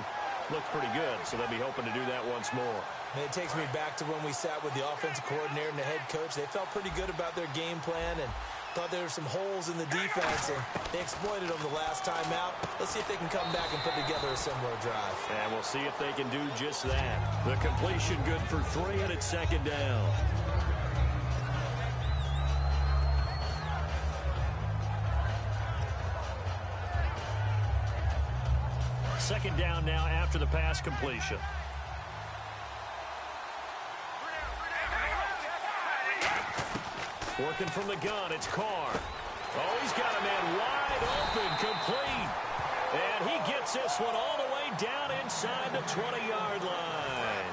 looked pretty good, so they'll be hoping to do that once more. And it takes me back to when we sat with the offensive coordinator and the head coach. They felt pretty good about their game plan and thought there were some holes in the defense, and they exploited them the last time out. Let's see if they can come back and put together a similar drive. And we'll see if they can do just that. The completion good for 3, and it's second down. Second down now after the pass completion. Working from the gun, it's Carr. Oh, he's got a man wide open, complete. And he gets this one all the way down inside the 20-yard line.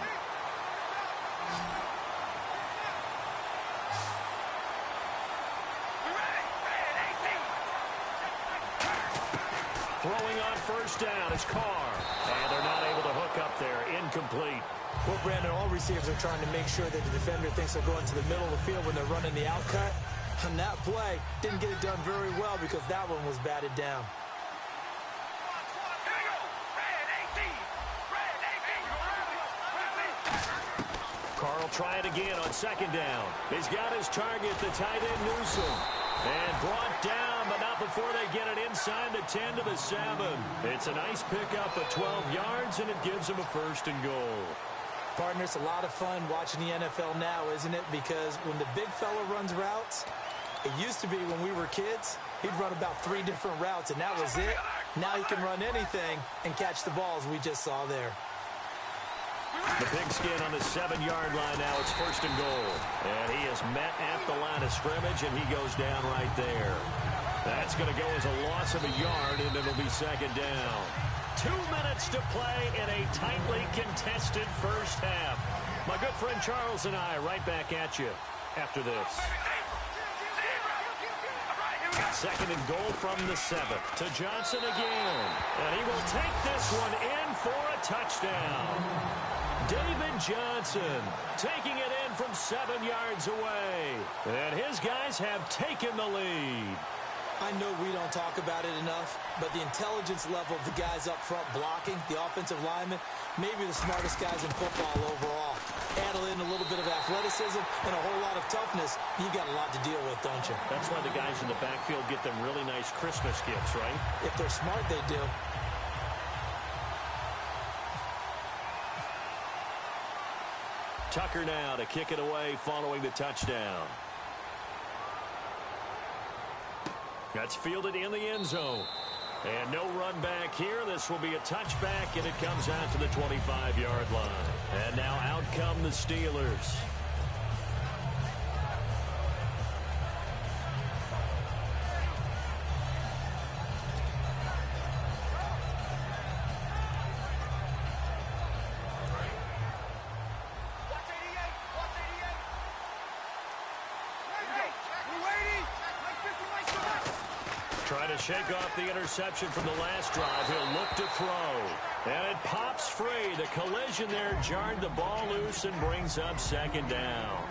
Throwing on first down is Carr. And they're not able to hook up there. Incomplete. Well, Brandon, all receivers are trying to make sure that the defender thinks they're going to the middle of the field when they're running the out cut. On that play, didn't get it done very well because that one was batted down. Carl try it again on second down. He's got his target, the tight end Newsom. And brought down, but not before they get it inside the 10 to the 7. It's a nice pickup of 12 yards, and it gives them a first and goal. Partner, it's a lot of fun watching the NFL now, isn't it? Because when the big fella runs routes, it used to be when we were kids, he'd run about 3 different routes, and that was it. Now he can run anything and catch the balls we just saw there. The pigskin on the 7-yard line now. It's first and goal. And he is met at the line of scrimmage, and he goes down right there. That's going to go as a loss of a yard, and it'll be second down. 2 minutes to play in a tightly contested first half. My good friend Charles and I right back at you after this. Second and goal from the 7. To Johnson again. And he will take this one in for a touchdown. David Johnson taking it in from 7 yards away. And his guys have taken the lead. I know we don't talk about it enough, but the intelligence level of the guys up front blocking, the offensive linemen, maybe the smartest guys in football overall. Add in a little bit of athleticism and a whole lot of toughness, you got a lot to deal with, don't you? That's why the guys in the backfield get them really nice Christmas gifts, right? If they're smart, they do. Tucker now to kick it away following the touchdown. That's fielded in the end zone. And no run back here. This will be a touchback, and it comes out to the 25-yard line. And now out come the Steelers. Trying to shake off the interception from the last drive. He'll look to throw. And it pops free. The collision there jarred the ball loose and brings up second down.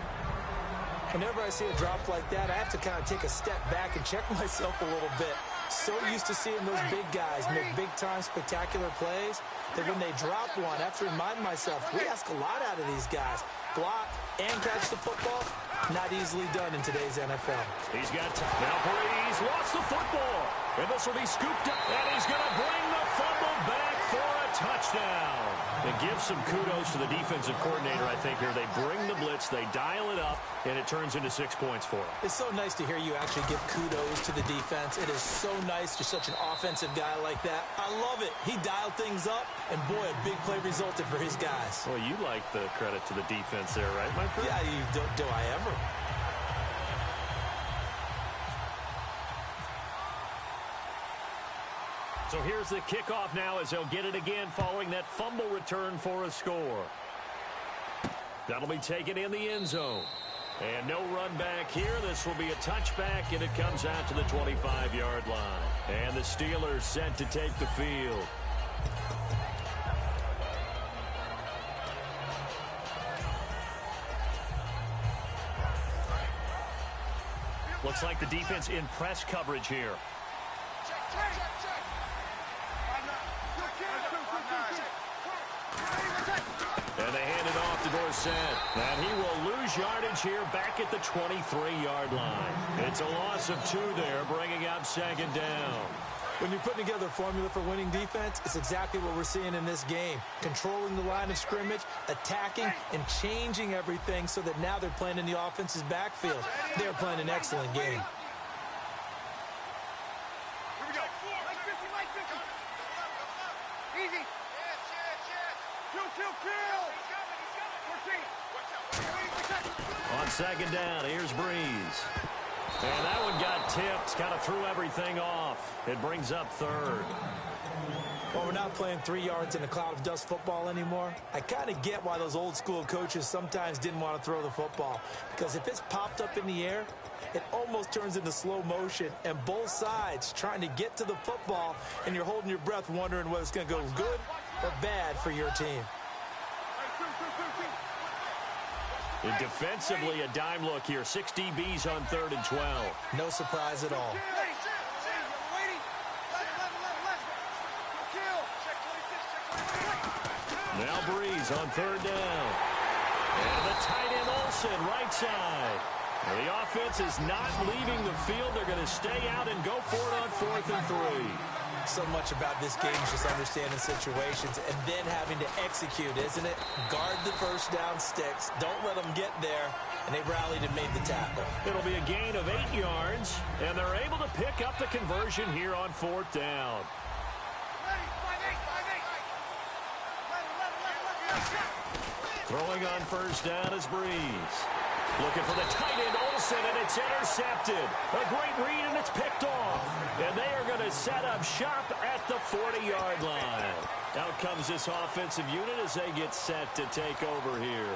Whenever I see a drop like that, I have to kind of take a step back and check myself a little bit. So used to seeing those big guys make big-time spectacular plays that when they drop one, I have to remind myself, we ask a lot out of these guys. Block and catch the football, not easily done in today's NFL. He's got time. Now Breeze lost the football. And this will be scooped up. And he's going to bring the fumble back for a touchdown. And give some kudos to the defensive coordinator, I think, here. They bring the blitz, they dial it up, and it turns into 6 points for them. It's so nice to hear you actually give kudos to the defense. It is so nice to such an offensive guy like that. I love it. He dialed things up, and boy, a big play resulted for his guys. Well, you like the credit to the defense there, right, my friend? Yeah, do I ever? So here's the kickoff now as they'll get it again following that fumble return for a score. That'll be taken in the end zone. And no run back here. This will be a touchback, and it comes out to the 25-yard line. And the Steelers set to take the field. Looks like the defense in press coverage here. And they hand it off to Dorsett. And he will lose yardage here back at the 23-yard line. It's a loss of 2 there, bringing up second down. When you're putting together a formula for winning defense, it's exactly what we're seeing in this game. Controlling the line of scrimmage, attacking, and changing everything so that now they're playing in the offense's backfield. They're playing an excellent game. On second down, here's Breeze. And that one got tipped, kind of threw everything off. It brings up third. Well, we're not playing 3 yards in a cloud of dust football anymore. I kind of get why those old school coaches sometimes didn't want to throw the football. Because if it's popped up in the air, it almost turns into slow motion. And both sides trying to get to the football, and you're holding your breath wondering whether it's going to go good or bad for your team. And defensively, a dime look here. 6 DBs on 3rd and 12. No surprise at all. Now Breeze on 3rd down. And the tight end Olsen, right side. Well, the offense is not leaving the field. They're going to stay out and go for it on 4th and 3. So much about this game is just understanding situations and then having to execute, isn't it? Guard the first down sticks. Don't let them get there. And they rallied and made the tackle. It'll be a gain of 8 yards, and they're able to pick up the conversion here on 4th down. Throwing on first down is Breeze. Looking for the tight end, Olsen, and it's intercepted. A great read, and it's picked off. And they are going to set up shop at the 40-yard line. Out comes this offensive unit as they get set to take over here.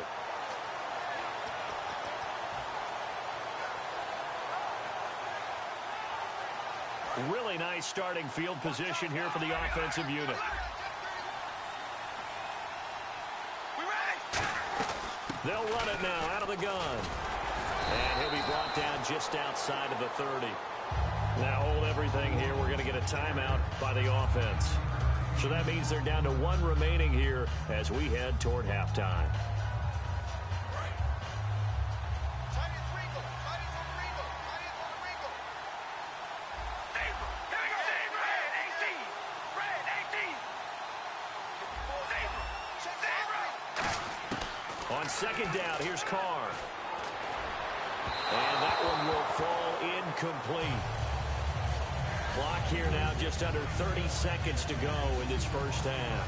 Really nice starting field position here for the offensive unit. They'll run it now out of the gun. And he'll be brought down just outside of the 30. Now hold everything here. We're going to get a timeout by the offense. So that means they're down to 1 remaining here as we head toward halftime. On second down, here's Carr. And that one will fall incomplete. Clock here now just under 30 seconds to go in this first half.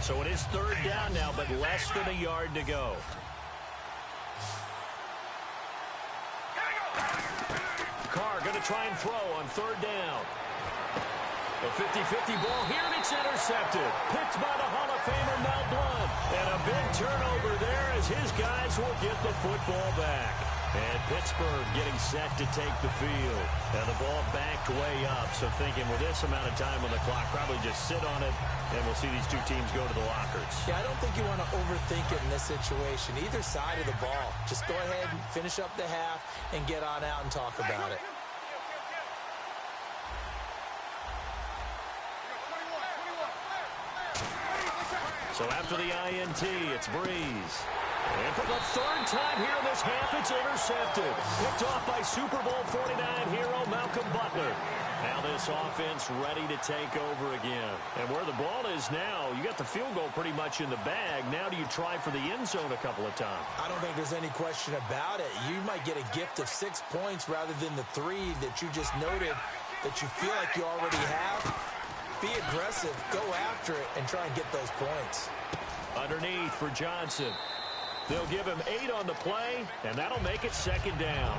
So it is 3rd down now, but less than a yard to go. Carr going to try and throw on 3rd down. A 50-50 ball here, and it's intercepted. Picked by the Hall of Famer Mel Blount. And a big turnover there as his guys will get the football back. And Pittsburgh getting set to take the field. And the ball backed way up. So thinking with this amount of time on the clock, probably just sit on it, and we'll see these two teams go to the lockers. Yeah, I don't think you want to overthink it in this situation. Either side of the ball. Just go ahead and finish up the half and get on out and talk about it. So after the INT, it's Breeze. And for the third time here in this half, it's intercepted. Picked off by Super Bowl 49 hero Malcolm Butler. Now this offense ready to take over again. And where the ball is now, you got the field goal pretty much in the bag. Now do you try for the end zone a couple of times? I don't think there's any question about it. You might get a gift of 6 points rather than the 3 that you just noted that you feel like you already have. Be aggressive, go after it, and try and get those points. Underneath for Johnson. They'll give him 8 on the play, and that'll make it second down.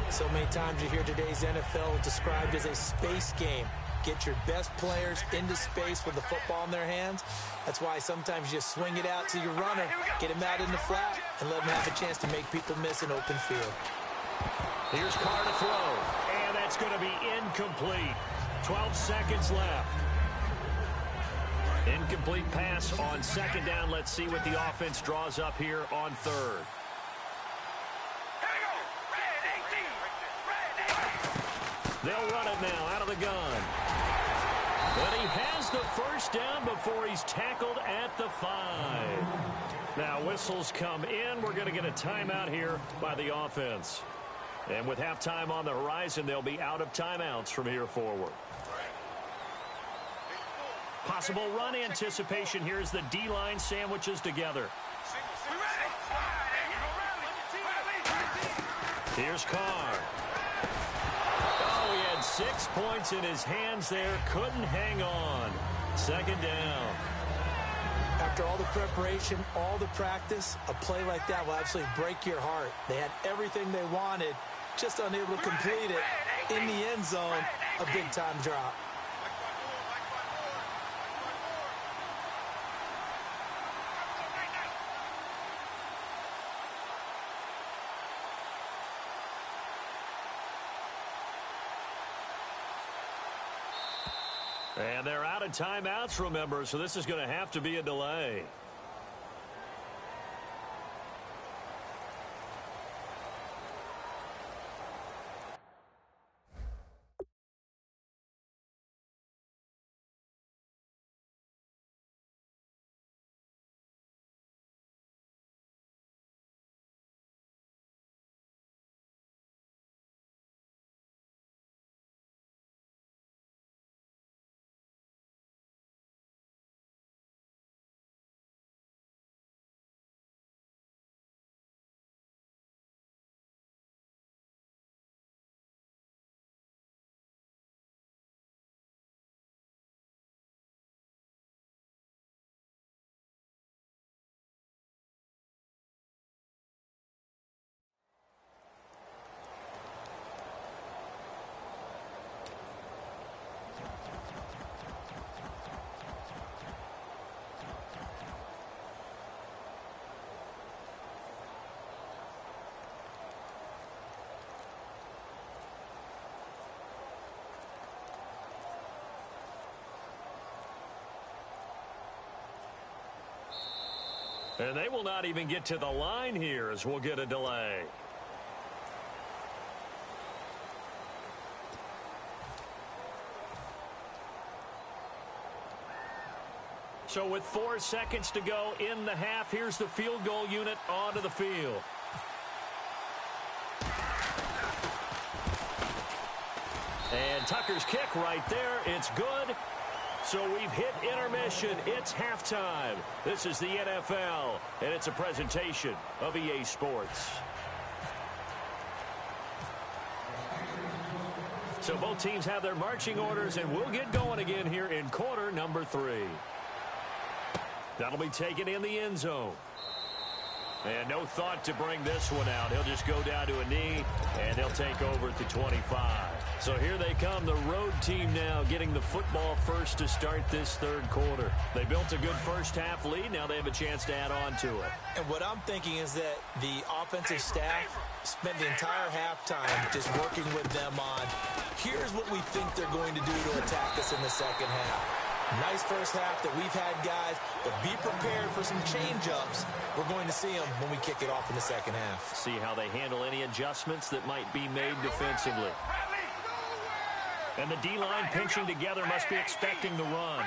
So many times you hear today's NFL described as a space game. Get your best players into space with the football in their hands. That's why sometimes you just swing it out to your runner, get him out in the flat, and let him have a chance to make people miss an open field. Here's Carr to throw, and that's going to be incomplete. 12 seconds left. Incomplete pass on second down. Let's see what the offense draws up here on third. They'll run it now out of the gun. But he has the first down before he's tackled at the 5. Now whistles come in. We're going to get a timeout here by the offense. And with halftime on the horizon, they'll be out of timeouts from here forward. Possible run anticipation here as the D-line sandwiches together. Here's Carr. Oh, he had 6 points in his hands there. Couldn't hang on. Second down. After all the preparation, all the practice, a play like that will absolutely break your heart. They had everything they wanted, just unable to complete it in the end zone. A big-time drop. And they're out of timeouts, remember, so this is going to have to be a delay. And they will not even get to the line here as we'll get a delay. So with 4 seconds to go in the half, here's the field goal unit onto the field. And Tucker's kick right there. It's good. So we've hit intermission. It's halftime. This is the NFL, and it's a presentation of EA Sports. So both teams have their marching orders, and we'll get going again here in quarter number 3. That'll be taken in the end zone. And no thought to bring this one out. He'll just go down to a knee, and he'll take over at the 25. So here they come, the road team now getting the football first to start this third quarter. They built a good first half lead. Now they have a chance to add on to it. And what I'm thinking is that the offensive staff spent the entire halftime just working with them on, here's what we think they're going to do to attack us in the second half. Nice first half that we've had, guys, but be prepared for some change-ups. We're going to see them when we kick it off in the second half. See how they handle any adjustments that might be made defensively. And the D-line pinching together must be expecting the run.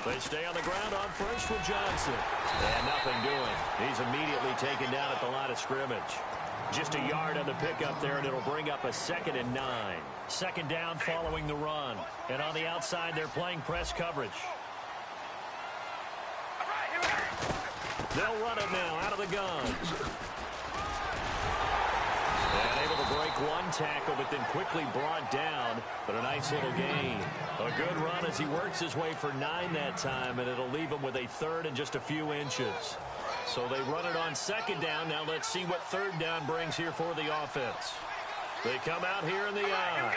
They stay on the ground on first with Johnson. And nothing doing. He's immediately taken down at the line of scrimmage. Just a yard on the pickup there, and it'll bring up a 2nd and 9. Second down following the run. And on the outside, they're playing press coverage. They'll run it now out of the gun. And able to break one tackle, but then quickly brought down. But a nice little gain. A good run as he works his way for 9 that time, and it'll leave him with a 3rd and just a few inches. So they run it on 2nd down. Now let's see what 3rd down brings here for the offense. They come out here in the eye.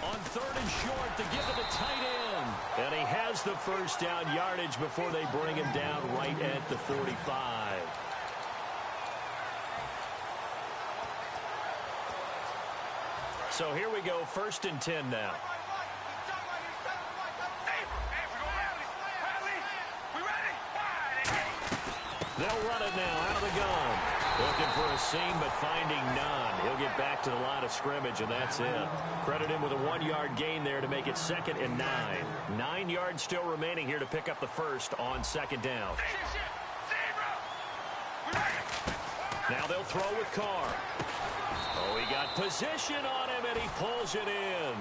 On 3rd and short to give it to tight end. And he has the first down yardage before they bring him down right at the 45. So here we go, 1st and 10 now. They'll run it now out of the gun. Looking for a seam, but finding none. He'll get back to the line of scrimmage, and that's it. Credit him with a 1-yard gain there to make it 2nd and 9. 9 yards still remaining here to pick up the first on 2nd down. Now they'll throw with Carr. Oh, he got position on him, and he pulls it in.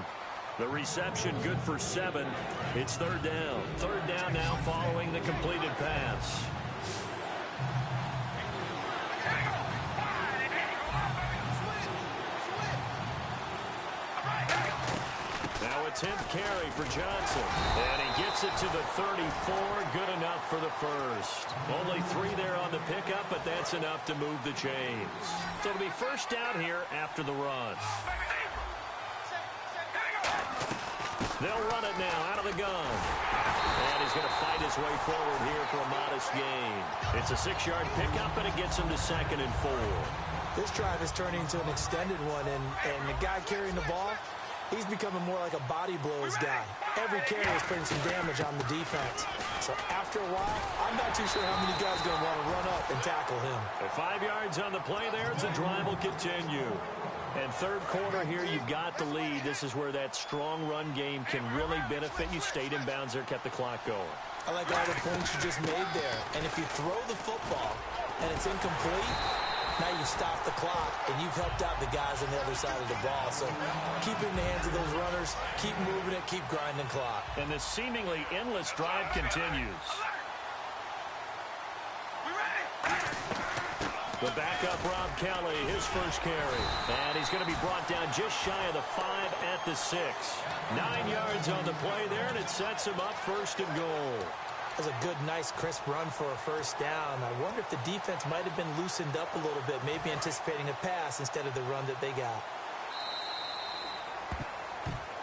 The reception good for 7. It's 3rd down. 3rd down now following the completed pass. Now a 10th carry for Johnson. And he gets it to the 34. Good enough for the first. Only 3 there on the pickup, but that's enough to move the chains. So it'll be first down here after the run. They'll run it now out of the gun. And he's going to fight his way forward here for a modest gain. It's a 6-yard pickup, and it gets him to 2nd and 4. This drive is turning into an extended one, and the guy carrying the ball, he's becoming more like a body blows guy. Every carry is putting some damage on the defense. So after a while, I'm not too sure how many guys are going to want to run up and tackle him. At 5 yards on the play there, it's a drive will continue. And 3rd quarter here, you've got the lead. This is where that strong run game can really benefit you. Stayed in bounds there, kept the clock going. I like all the points you just made there. And if you throw the football and it's incomplete, now you stop the clock, and you've helped out the guys on the other side of the ball. So keep it in the hands of those runners, keep moving it, keep grinding clock. And this seemingly endless drive continues. The backup, Rob Kelly, his first carry. And he's going to be brought down just shy of the 5 at the 6. 9 yards on the play there, and it sets him up 1st and goal. That's a good, nice, crisp run for a first down. I wonder if the defense might have been loosened up a little bit, maybe anticipating a pass instead of the run that they got.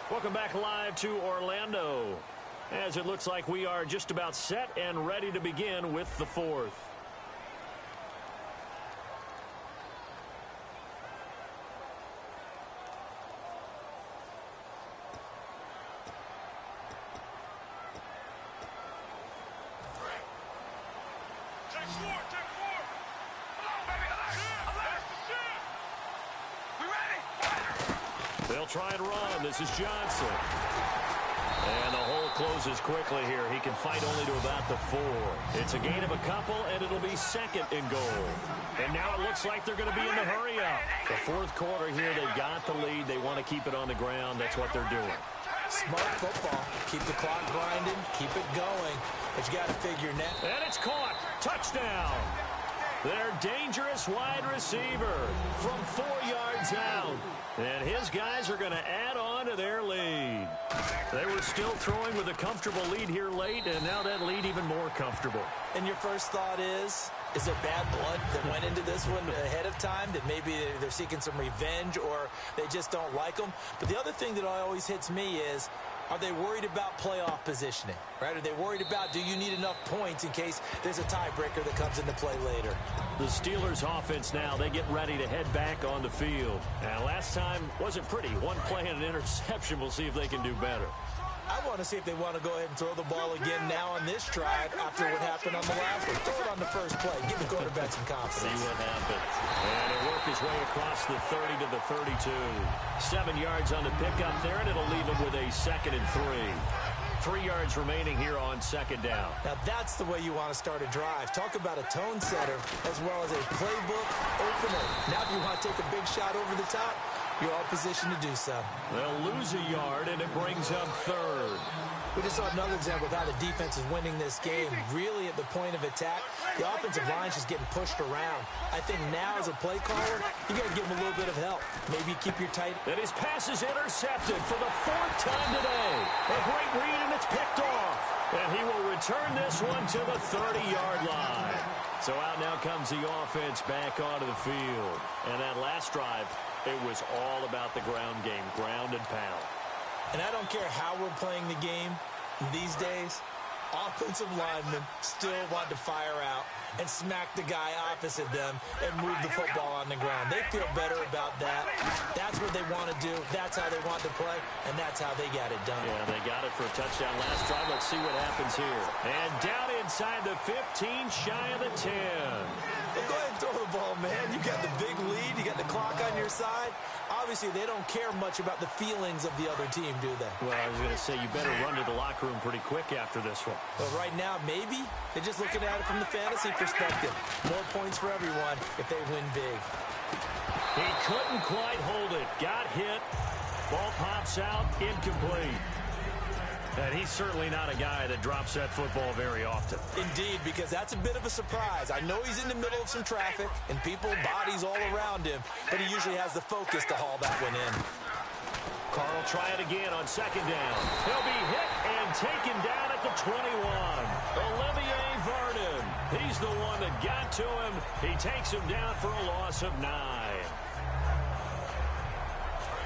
Welcome back live to Orlando, as it looks like we are just about set and ready to begin with the 4th. They'll try and run. This is Johnson. And the hole closes quickly here. He can fight only to about the 4. It's a gain of a couple, and it'll be 2nd and goal. And now it looks like they're going to be in the hurry up. The 4th quarter here, they've got the lead. They want to keep it on the ground. That's what they're doing. Smart football. Keep the clock grinding. Keep it going. But you got to figure net. And it's caught. Touchdown. Their dangerous wide receiver from 4 yards out. And his guys are going to add on to their lead. They were still throwing with a comfortable lead here late, and now that lead even more comfortable. And your first thought is there bad blood that went into this one ahead of time, that maybe they're seeking some revenge or they just don't like them? But the other thing that always hits me is, are they worried about playoff positioning, right? Are they worried about, do you need enough points in case there's a tiebreaker that comes into play later? The Steelers offense now, they get ready to head back on the field. And last time wasn't pretty. One play and an interception. We'll see if they can do better. I want to see if they want to go ahead and throw the ball again now on this drive after what happened on the last one. Throw it on the first play. Give the quarterback some confidence. See what happens. And he'll work his way across the 30 to the 32. 7 yards on the pickup there, and it'll leave him with a 2nd and 3. 3 yards remaining here on 2nd down. Now that's the way you want to start a drive. Talk about a tone setter as well as a playbook opener. Now if you want to take a big shot over the top, you're all positioned to do so. They'll lose a yard, and it brings up 3rd. We just saw another example of how the defense is winning this game. Really at the point of attack, the offensive line's just getting pushed around. I think now as a play caller, you got to give them a little bit of help. Maybe keep your tight. And his pass is intercepted for the 4th time today. A great read, and it's picked off. And he will return this one to the 30-yard line. So out now comes the offense back onto the field. And that last drive, it was all about the ground game, ground and pound. And I don't care how we're playing the game these days, offensive linemen still want to fire out and smack the guy opposite them and move the football on the ground. They feel better about that. That's what they want to do. That's how they want to play, and that's how they got it done. Yeah, they got it for a touchdown last drive. Let's see what happens here. And down inside the 15, shy of the 10. Well, go ahead and throw the ball, man. You got the big lead. You got the clock on your side. Obviously, they don't care much about the feelings of the other team, do they? Well, I was going to say, you better run to the locker room pretty quick after this one. But right now, maybe they're just looking at it from the fantasy perspective. More points for everyone if they win big. He couldn't quite hold it. Got hit. Ball pops out. Incomplete. And he's certainly not a guy that drops that football very often. Indeed, because that's a bit of a surprise. I know he's in the middle of some traffic and people, bodies all around him, but he usually has the focus to haul that one in. Carr will try it again on 2nd down. He'll be hit and taken down at the 21. Olivier Vernon. He's the one that got to him. He takes him down for a loss of 9.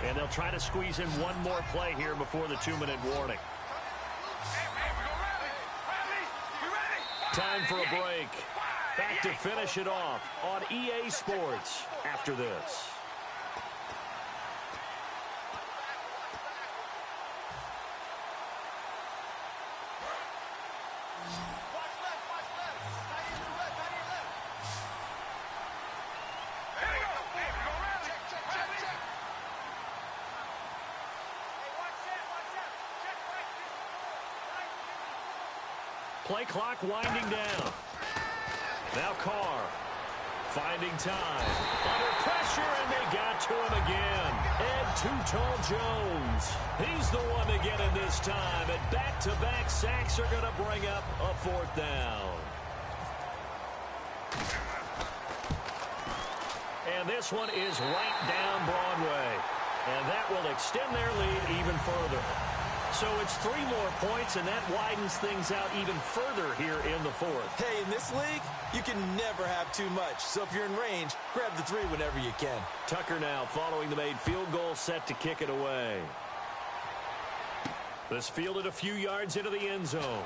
And they'll try to squeeze in one more play here before the 2-minute warning. Time for a break. Back to finish it off on EA Sports after this. Play clock winding down. Now Carr finding time. Under pressure, and they got to him again. Ed Too-Tall Jones. He's the one to get it this time. And back-to-back sacks are going to bring up a 4th down. And this one is right down Broadway. And that will extend their lead even further. So it's 3 more points, and that widens things out even further here in the 4th. Hey, in this league, you can never have too much. So if you're in range, grab the 3 whenever you can. Tucker now following the made field goal, set to kick it away. This fielded a few yards into the end zone.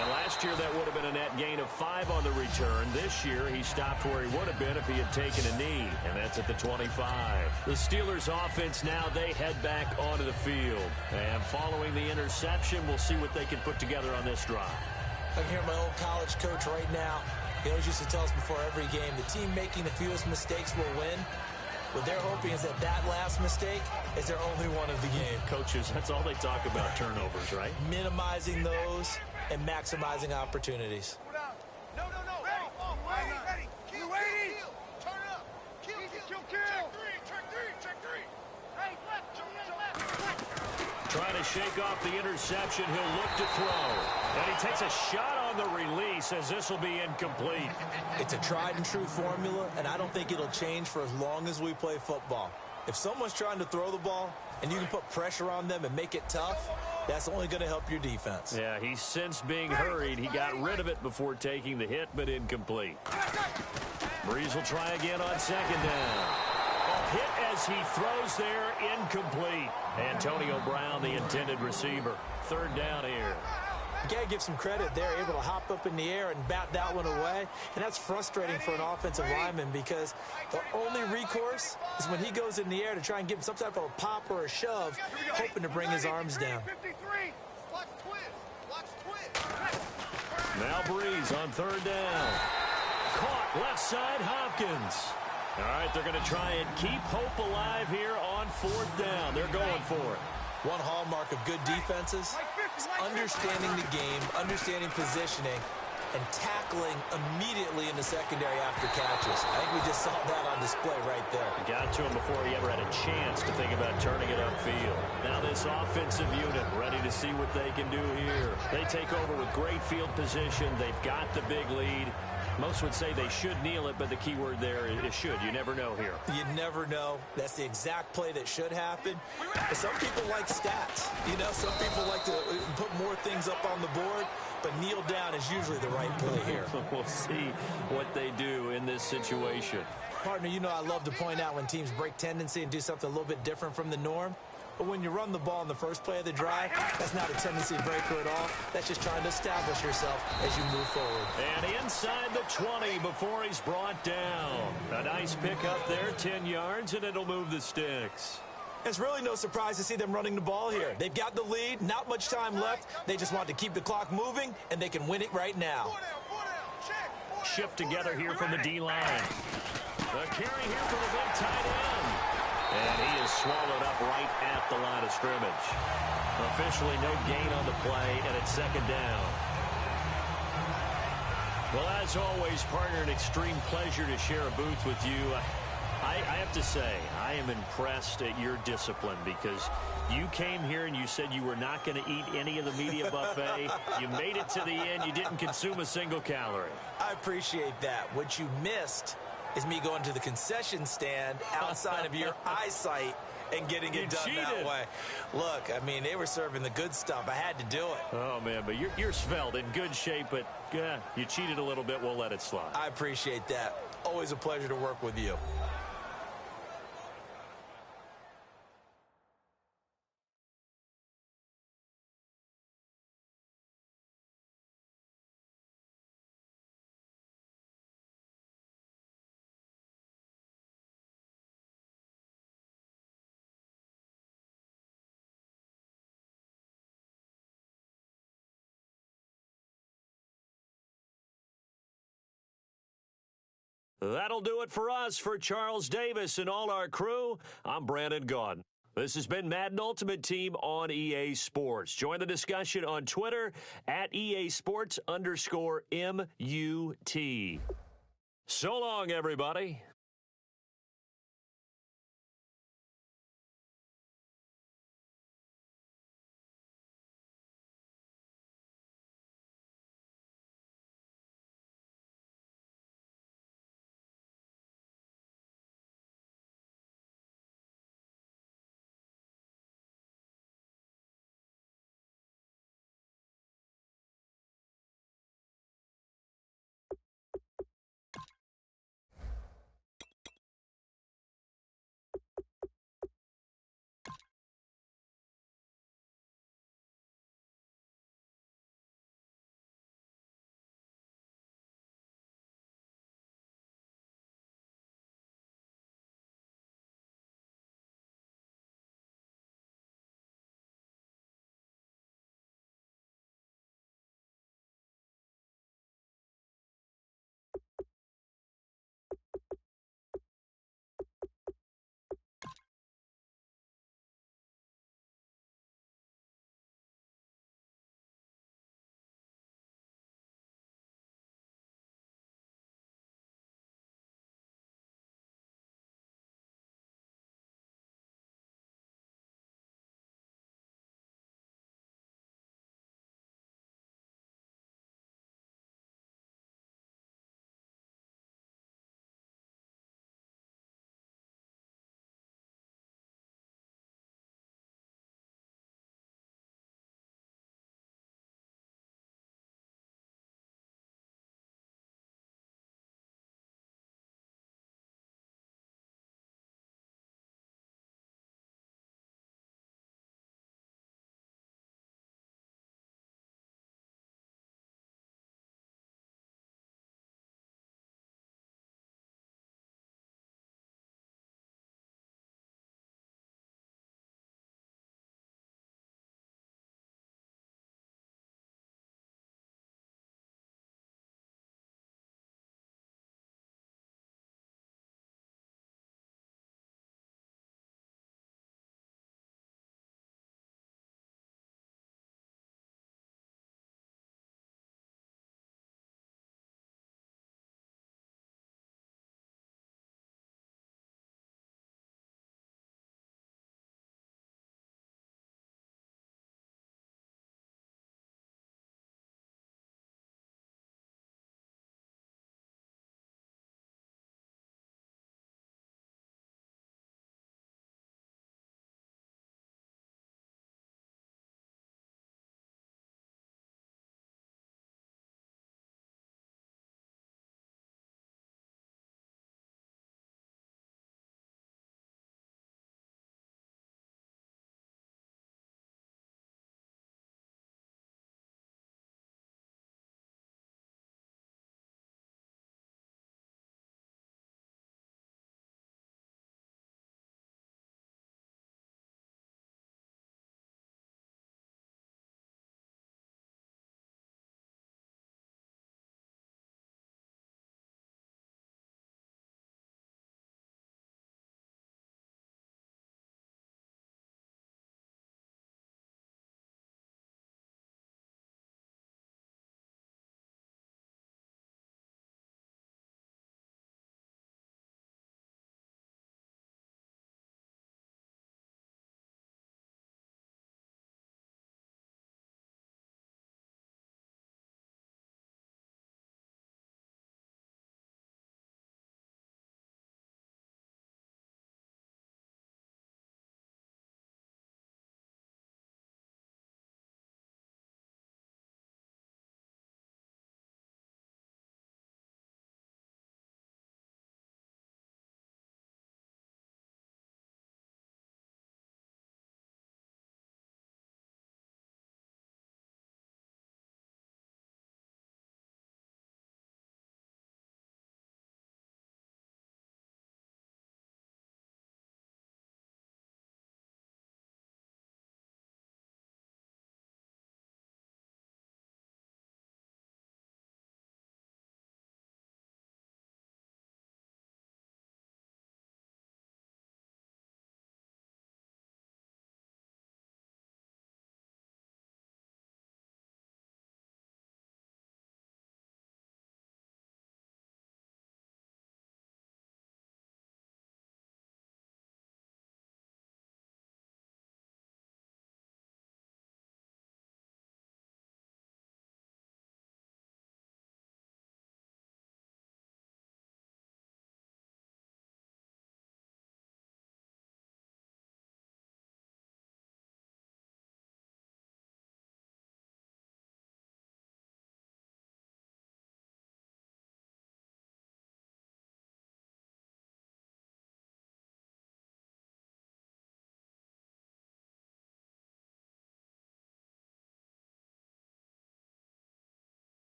And last year that would have been a net gain of 5 on the return. This year he stopped where he would have been if he had taken a knee, and that's at the 25. The Steelers offense now, they head back onto the field. And following the interception, we'll see what they can put together on this drive. I can hear my old college coach right now. He always used to tell us before every game, the team making the fewest mistakes will win. What they're hoping is that last mistake is their only one of the game. Coaches, that's all they talk about, turnovers, right? Minimizing those and maximizing opportunities. No. Ready. Kill. Turn it up. Kill. Check three. Hey, left. Trying to shake off the interception. He'll look to throw. And he takes a shot on the release as this will be incomplete. It's a tried and true formula, and I don't think it'll change for as long as we play football. If someone's trying to throw the ball and you can put pressure on them and make it tough, that's only going to help your defense. Yeah, he's since being hurried. He got rid of it before taking the hit, but incomplete. Breeze will try again on 2nd down. A hit as he throws there, incomplete. Antonio Brown, the intended receiver. 3rd down here. You got to give some credit. They're able to hop up in the air and bat that one away. And that's frustrating for an offensive lineman because the only recourse is when he goes in the air to try and give him some type of a pop or a shove, hoping to bring his arms down. Now Breeze on third down. Caught left side, Hopkins. All right, they're going to try and keep hope alive here on fourth down. They're going for it. One hallmark of good defenses is understanding the game, understanding positioning, and tackling immediately in the secondary after catches. I think we just saw that on display right there. Got to him before he ever had a chance to think about turning it upfield. Now this offensive unit ready to see what they can do here. They take over with great field position. They've got the big lead. Most would say they should kneel it, but the key word there is should. You never know here. You never know. That's the exact play that should happen. But some people like stats. You know, some people like to put more things up on the board, but kneel down is usually the right play here. We'll see what they do in this situation. Partner, you know I love to point out when teams break tendency and do something a little bit different from the norm. But when you run the ball in the first play of the drive, that's not a tendency breaker at all. That's just trying to establish yourself as you move forward. And inside the 20 before he's brought down. A nice pick up there, 10 yards, and it'll move the sticks. It's really no surprise to see them running the ball here. They've got the lead, not much time left. They just want to keep the clock moving, and they can win it right now. Shift together here from the D-line. The carry here for the big tight end. And he is swallowed up right at the line of scrimmage. Officially no gain on the play, and it's second down. Well, as always, partner, an extreme pleasure to share a booth with you. I have to say, I am impressed at your discipline because you came here and you said you were not going to eat any of the media buffet. You made it to the end. You didn't consume a single calorie. I appreciate that. What you missed is me going to the concession stand outside of your eyesight and getting it done that way. Look, I mean, they were serving the good stuff. I had to do it. Oh, man, but you're svelte, in good shape, but you cheated a little bit. We'll let it slide. I appreciate that. Always a pleasure to work with you. That'll do it for us. For Charles Davis and all our crew, I'm Brandon Gaudin. This has been Madden Ultimate Team on EA Sports. Join the discussion on Twitter at EA Sports_MUT. So long, everybody.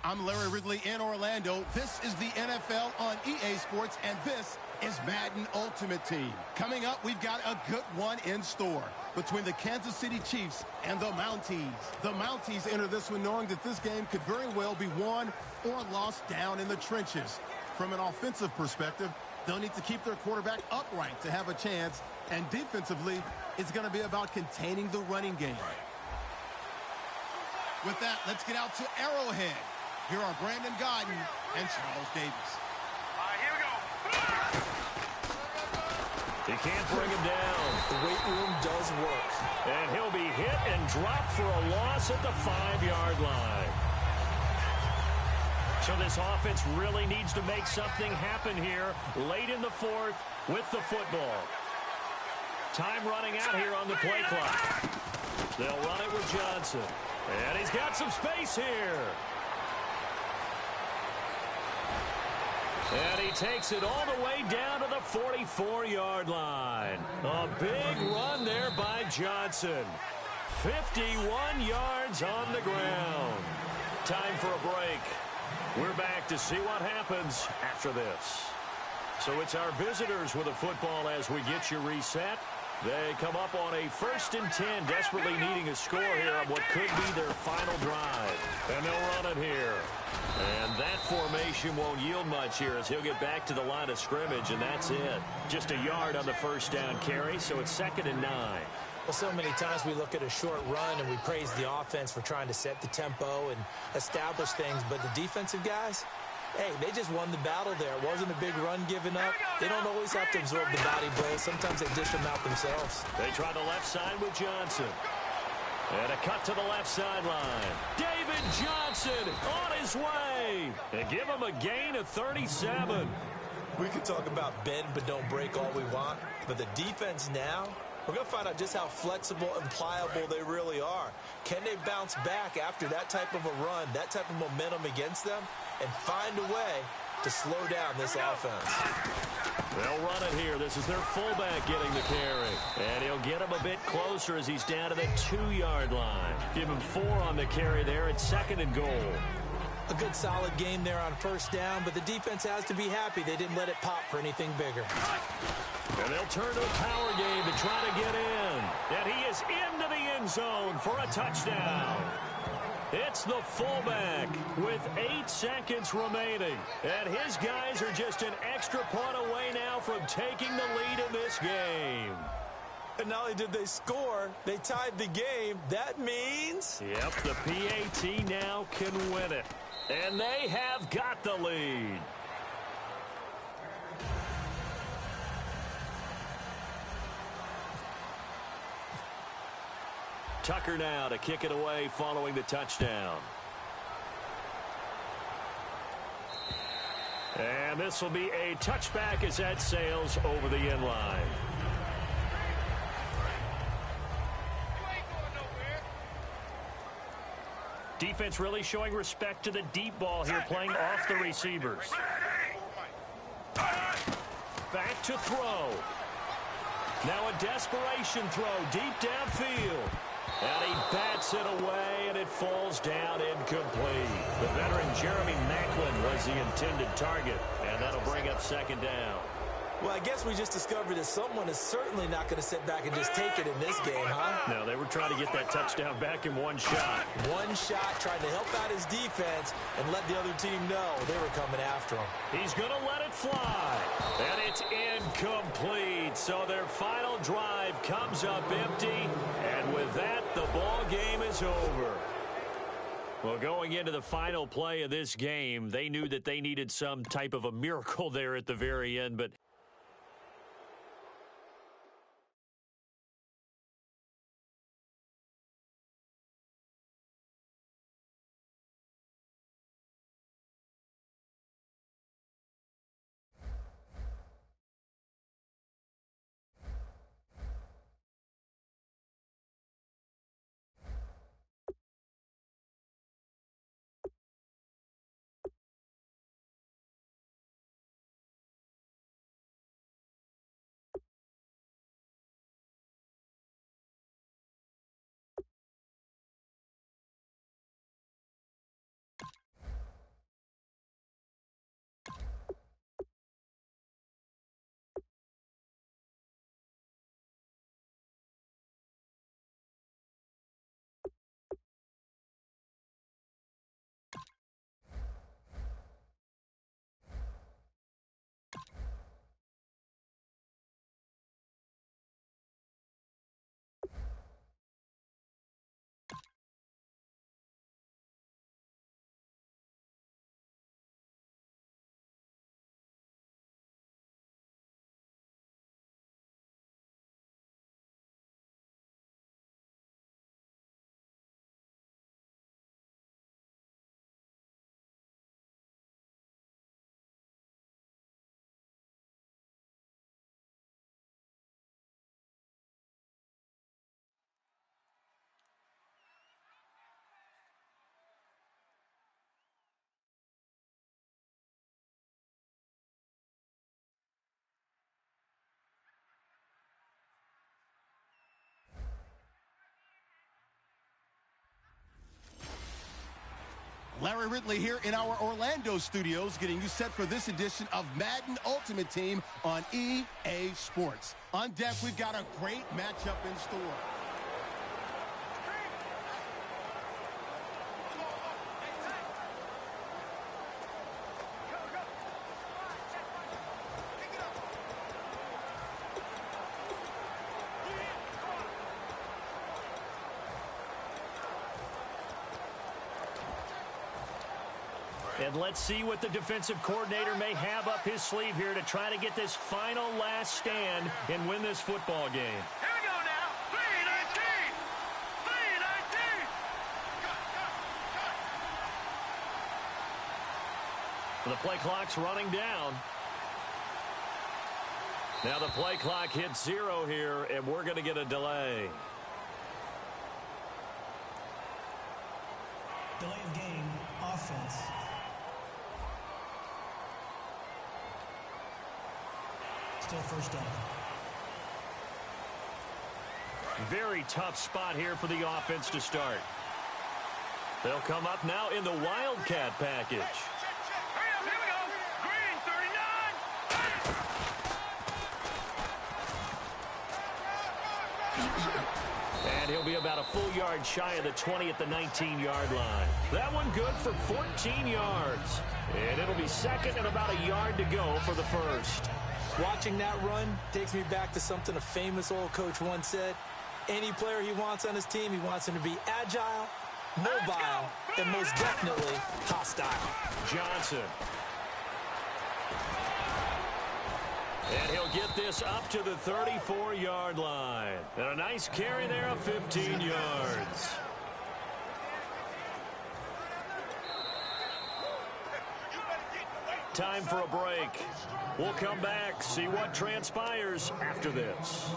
I'm Larry Ridley in Orlando. This is the NFL on EA Sports, and this is Madden Ultimate Team. Coming up, we've got a good one in store between the Kansas City Chiefs and the Mounties. The Mounties enter this one knowing that this game could very well be won or lost down in the trenches. From an offensive perspective, they'll need to keep their quarterback upright to have a chance, and defensively, it's going to be about containing the running game. With that, let's get out to Arrowhead. Here are Brandon Gaudin and Charles Davis. All right, here we go. He can't bring him down. The weight room does work. And he'll be hit and dropped for a loss at the 5-yard line. So this offense really needs to make something happen here late in the fourth with the football. Time running out here on the play clock. They'll run it with Johnson. And he's got some space here. And he takes it all the way down to the 44-yard line. A big run there by Johnson. 51 yards on the ground. Time for a break. We're back to see what happens after this. So it's our visitors with the football as we get you reset. They come up on a 1st and 10, desperately needing a score here on what could be their final drive. And they'll run it here. And that formation won't yield much here as he'll get back to the line of scrimmage, and that's it. Just a yard on the first down carry, so it's 2nd and 9. Well, so many times we look at a short run and we praise the offense for trying to set the tempo and establish things, but the defensive guys, hey, they just won the battle there. It wasn't a big run given up. They don't always have to absorb the body blows. Sometimes they dish them out themselves. They try the left side with Johnson. And a cut to the left sideline. David Johnson on his way. And give him a gain of 37. We could talk about bend but don't break all we want, but the defense now, we're going to find out just how flexible and pliable they really are. Can they bounce back after that type of a run, that type of momentum against them, and find a way to slow down this offense? They'll run it here. This is their fullback getting the carry. And he'll get him a bit closer as he's down to the 2-yard line. Give him 4 on the carry there at 2nd and goal. A good solid game there on first down, but the defense has to be happy they didn't let it pop for anything bigger. And they'll turn to a power game to try to get in. And he is into the end zone for a touchdown. It's the fullback with 8 seconds remaining. And his guys are just an extra point away now from taking the lead in this game. And not only did they score, they tied the game. That means... Yep, the PAT now can win it. And they have got the lead. Tucker now to kick it away following the touchdown. And this will be a touchback as that sails over the end line. Defense really showing respect to the deep ball here, playing off the receivers. Back to throw. Now a desperation throw deep downfield. And he bats it away, and it falls down incomplete. The veteran Jeremy Maclin was the intended target, and that'll bring up 2nd down. Well, I guess we just discovered that someone is certainly not going to sit back and just take it in this game, huh? No, they were trying to get that touchdown back in one shot. One shot, trying to help out his defense and let the other team know they were coming after him. He's going to let it fly. And it's incomplete. So their final drive comes up empty. And with that, the ball game is over. Well, going into the final play of this game, they knew that they needed some type of a miracle there at the very end, but Larry Ridley here in our Orlando studios, getting you set for this edition of Madden Ultimate Team on EA Sports. On deck, we've got a great matchup in store. And let's see what the defensive coordinator may have up his sleeve here to try to get this final last stand and win this football game. Here we go now. 3-19. 3-19. The play clock's running down. Now the play clock hits 0 here, and we're going to get a delay. Delay of game, offense. Still first down. Very tough spot here for the offense to start. They'll come up now in the Wildcat package. Hurry up, here we go. Green, 39. And he'll be about a full yard shy of the 20 at the 19-yard line. That one good for 14 yards. And it'll be second and about a yard to go for the first. Watching that run takes me back to something a famous old coach once said. Any player he wants on his team, he wants him to be agile, mobile, and most definitely hostile. Johnson. And he'll get this up to the 34-yard line. And a nice carry there of 15 yards. Time for a break. We'll come back, see what transpires after this.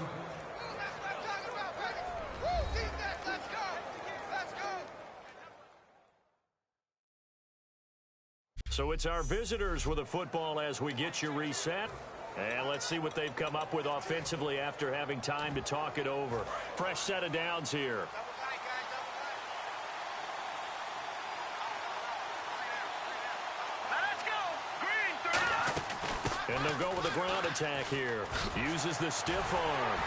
So it's our visitors with the football as we get you reset. And let's see what they've come up with offensively after having time to talk it over. Fresh set of downs here. And they'll go with a ground attack here. Uses the stiff arm.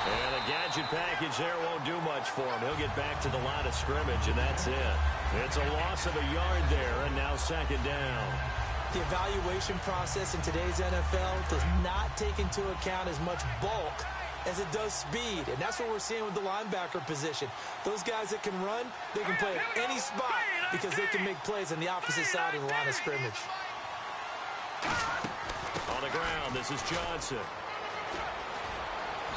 And a gadget package there won't do much for him. He'll get back to the line of scrimmage, and that's it. It's a loss of a yard there, and now second down. The evaluation process in today's NFL does not take into account as much bulk as it does speed. And that's what we're seeing with the linebacker position. Those guys that can run, they can play at any spot because they can make plays on the opposite side of the line of scrimmage. On the ground, this is Johnson.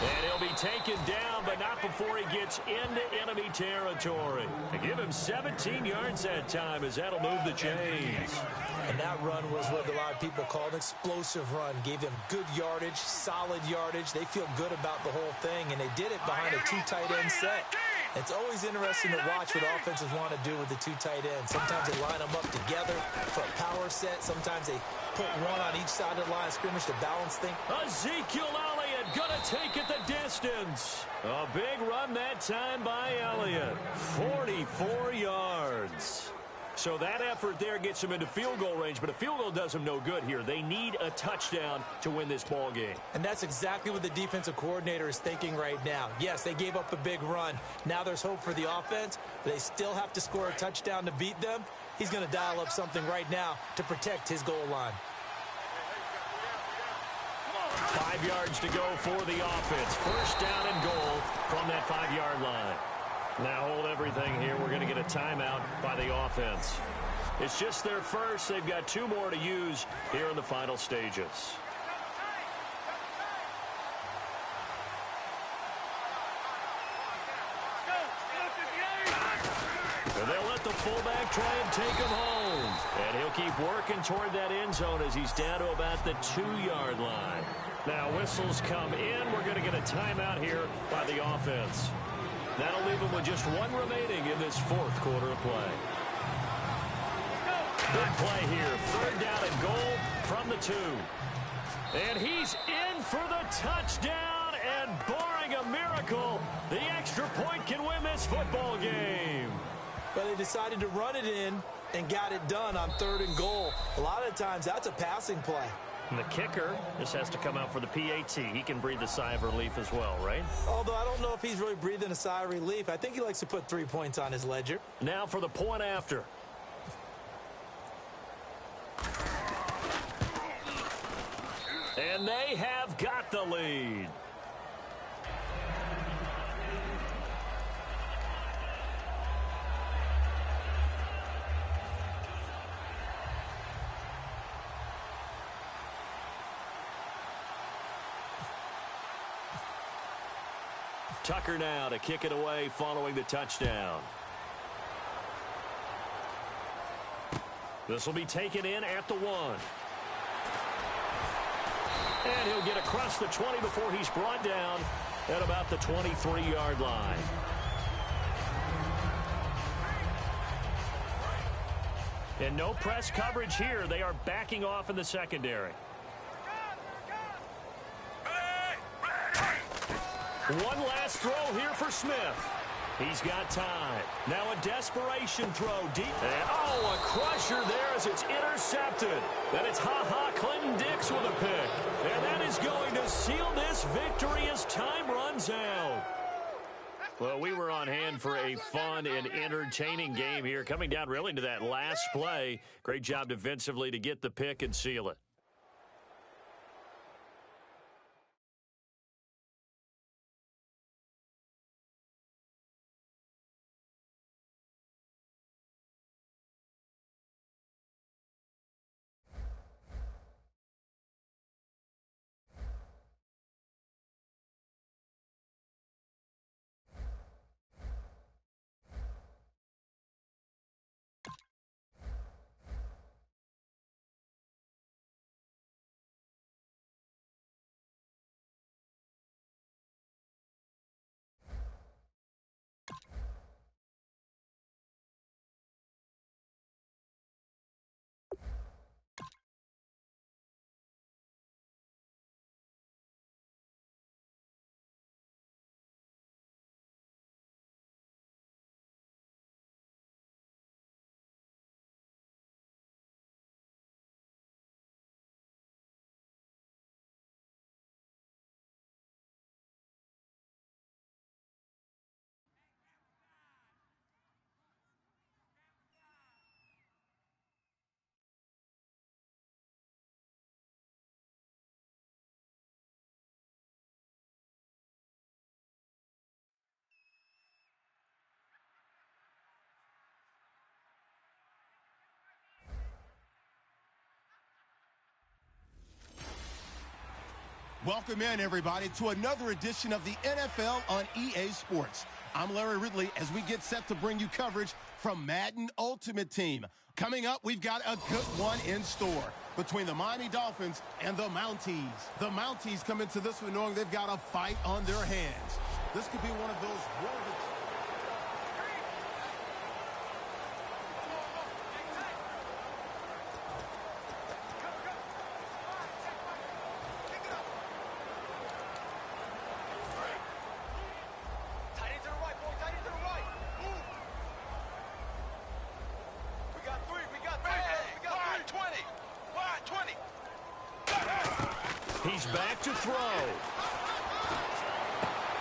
And he'll be taken down, but not before he gets into enemy territory. They give him 17 yards that time as that'll move the chains. And that run was what a lot of people call an explosive run. Gave them good yardage, solid yardage. They feel good about the whole thing, and they did it behind a two tight end set. It's always interesting to watch what offenses want to do with the two tight ends. Sometimes they line them up together for a power set. Sometimes they put one on each side of the line of scrimmage to balance things. Ezekiel Elliott gonna take it the distance. A big run that time by Elliott. 44 yards. So that effort there gets them into field goal range, but a field goal does them no good here. They need a touchdown to win this ball game. And that's exactly what the defensive coordinator is thinking right now. Yes, they gave up a big run. Now there's hope for the offense. They still have to score a touchdown to beat them. He's going to dial up something right now to protect his goal line. 5 yards to go for the offense. First down and goal from that 5-yard line. Now hold everything here. We're going to get a timeout by the offense. It's just their first. They've got 2 more to use here in the final stages. And they'll let the fullback try and take him home. And he'll keep working toward that end zone as he's down to about the 2-yard line. Now whistles come in. We're going to get a timeout here by the offense. That'll leave him with just 1 remaining in this 4th quarter of play. Good play here. 3rd down and goal from the 2. And he's in for the touchdown. And barring a miracle, the extra point can win this football game. But they decided to run it in and got it done on 3rd and goal. A lot of times, that's a passing play. And the kicker just has to come out for the PAT. He can breathe a sigh of relief as well, right? Although I don't know if he's really breathing a sigh of relief. I think he likes to put 3 points on his ledger. Now for the point after. And they have got the lead. Tucker now to kick it away following the touchdown. This will be taken in at the 1. And he'll get across the 20 before he's brought down at about the 23-yard line. And no press coverage here. They are backing off in the secondary. One last throw here for Smith. He's got time. Now a desperation throw deep. And oh, a crusher there as it's intercepted. Then it's Clinton Dix with a pick. And that is going to seal this victory as time runs out. Well, we were on hand for a fun and entertaining game here. Coming down really to that last play. Great job defensively to get the pick and seal it. Welcome in, everybody, to another edition of the NFL on EA Sports. I'm Larry Ridley as we get set to bring you coverage from Madden Ultimate Team. Coming up, we've got a good one in store between the Miami Dolphins and the Mounties. The Mounties come into this one knowing they've got a fight on their hands. This could be one of those... He's back to throw.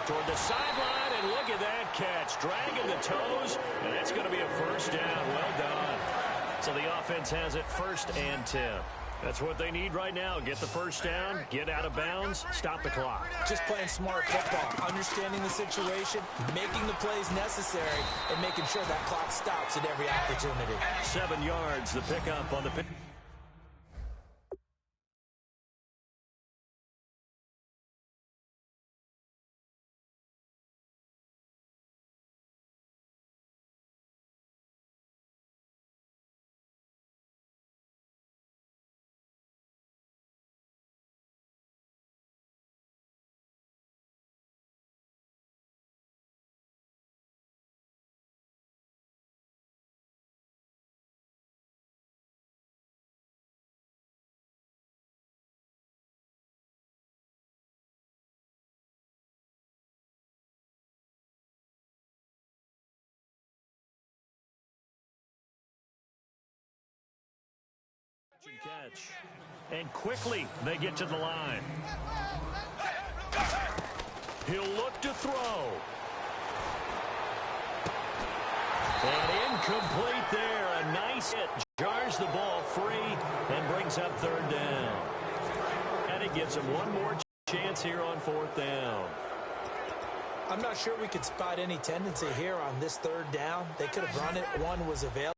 Toward the sideline, and look at that catch. Dragging the toes, and that's going to be a first down. Well done. So the offense has it 1st and 10. That's what they need right now. Get the first down, get out of bounds, stop the clock. Just playing smart football, understanding the situation, making the plays necessary, and making sure that clock stops at every opportunity. 7 yards, the pickup on the pick. Catch. And quickly they get to the line. He'll look to throw. And incomplete there. A nice hit. Jars the ball free and brings up third down. And it gives him one more chance here on fourth down. I'm not sure we could spot any tendency here on this third down. They could have run it. One was available.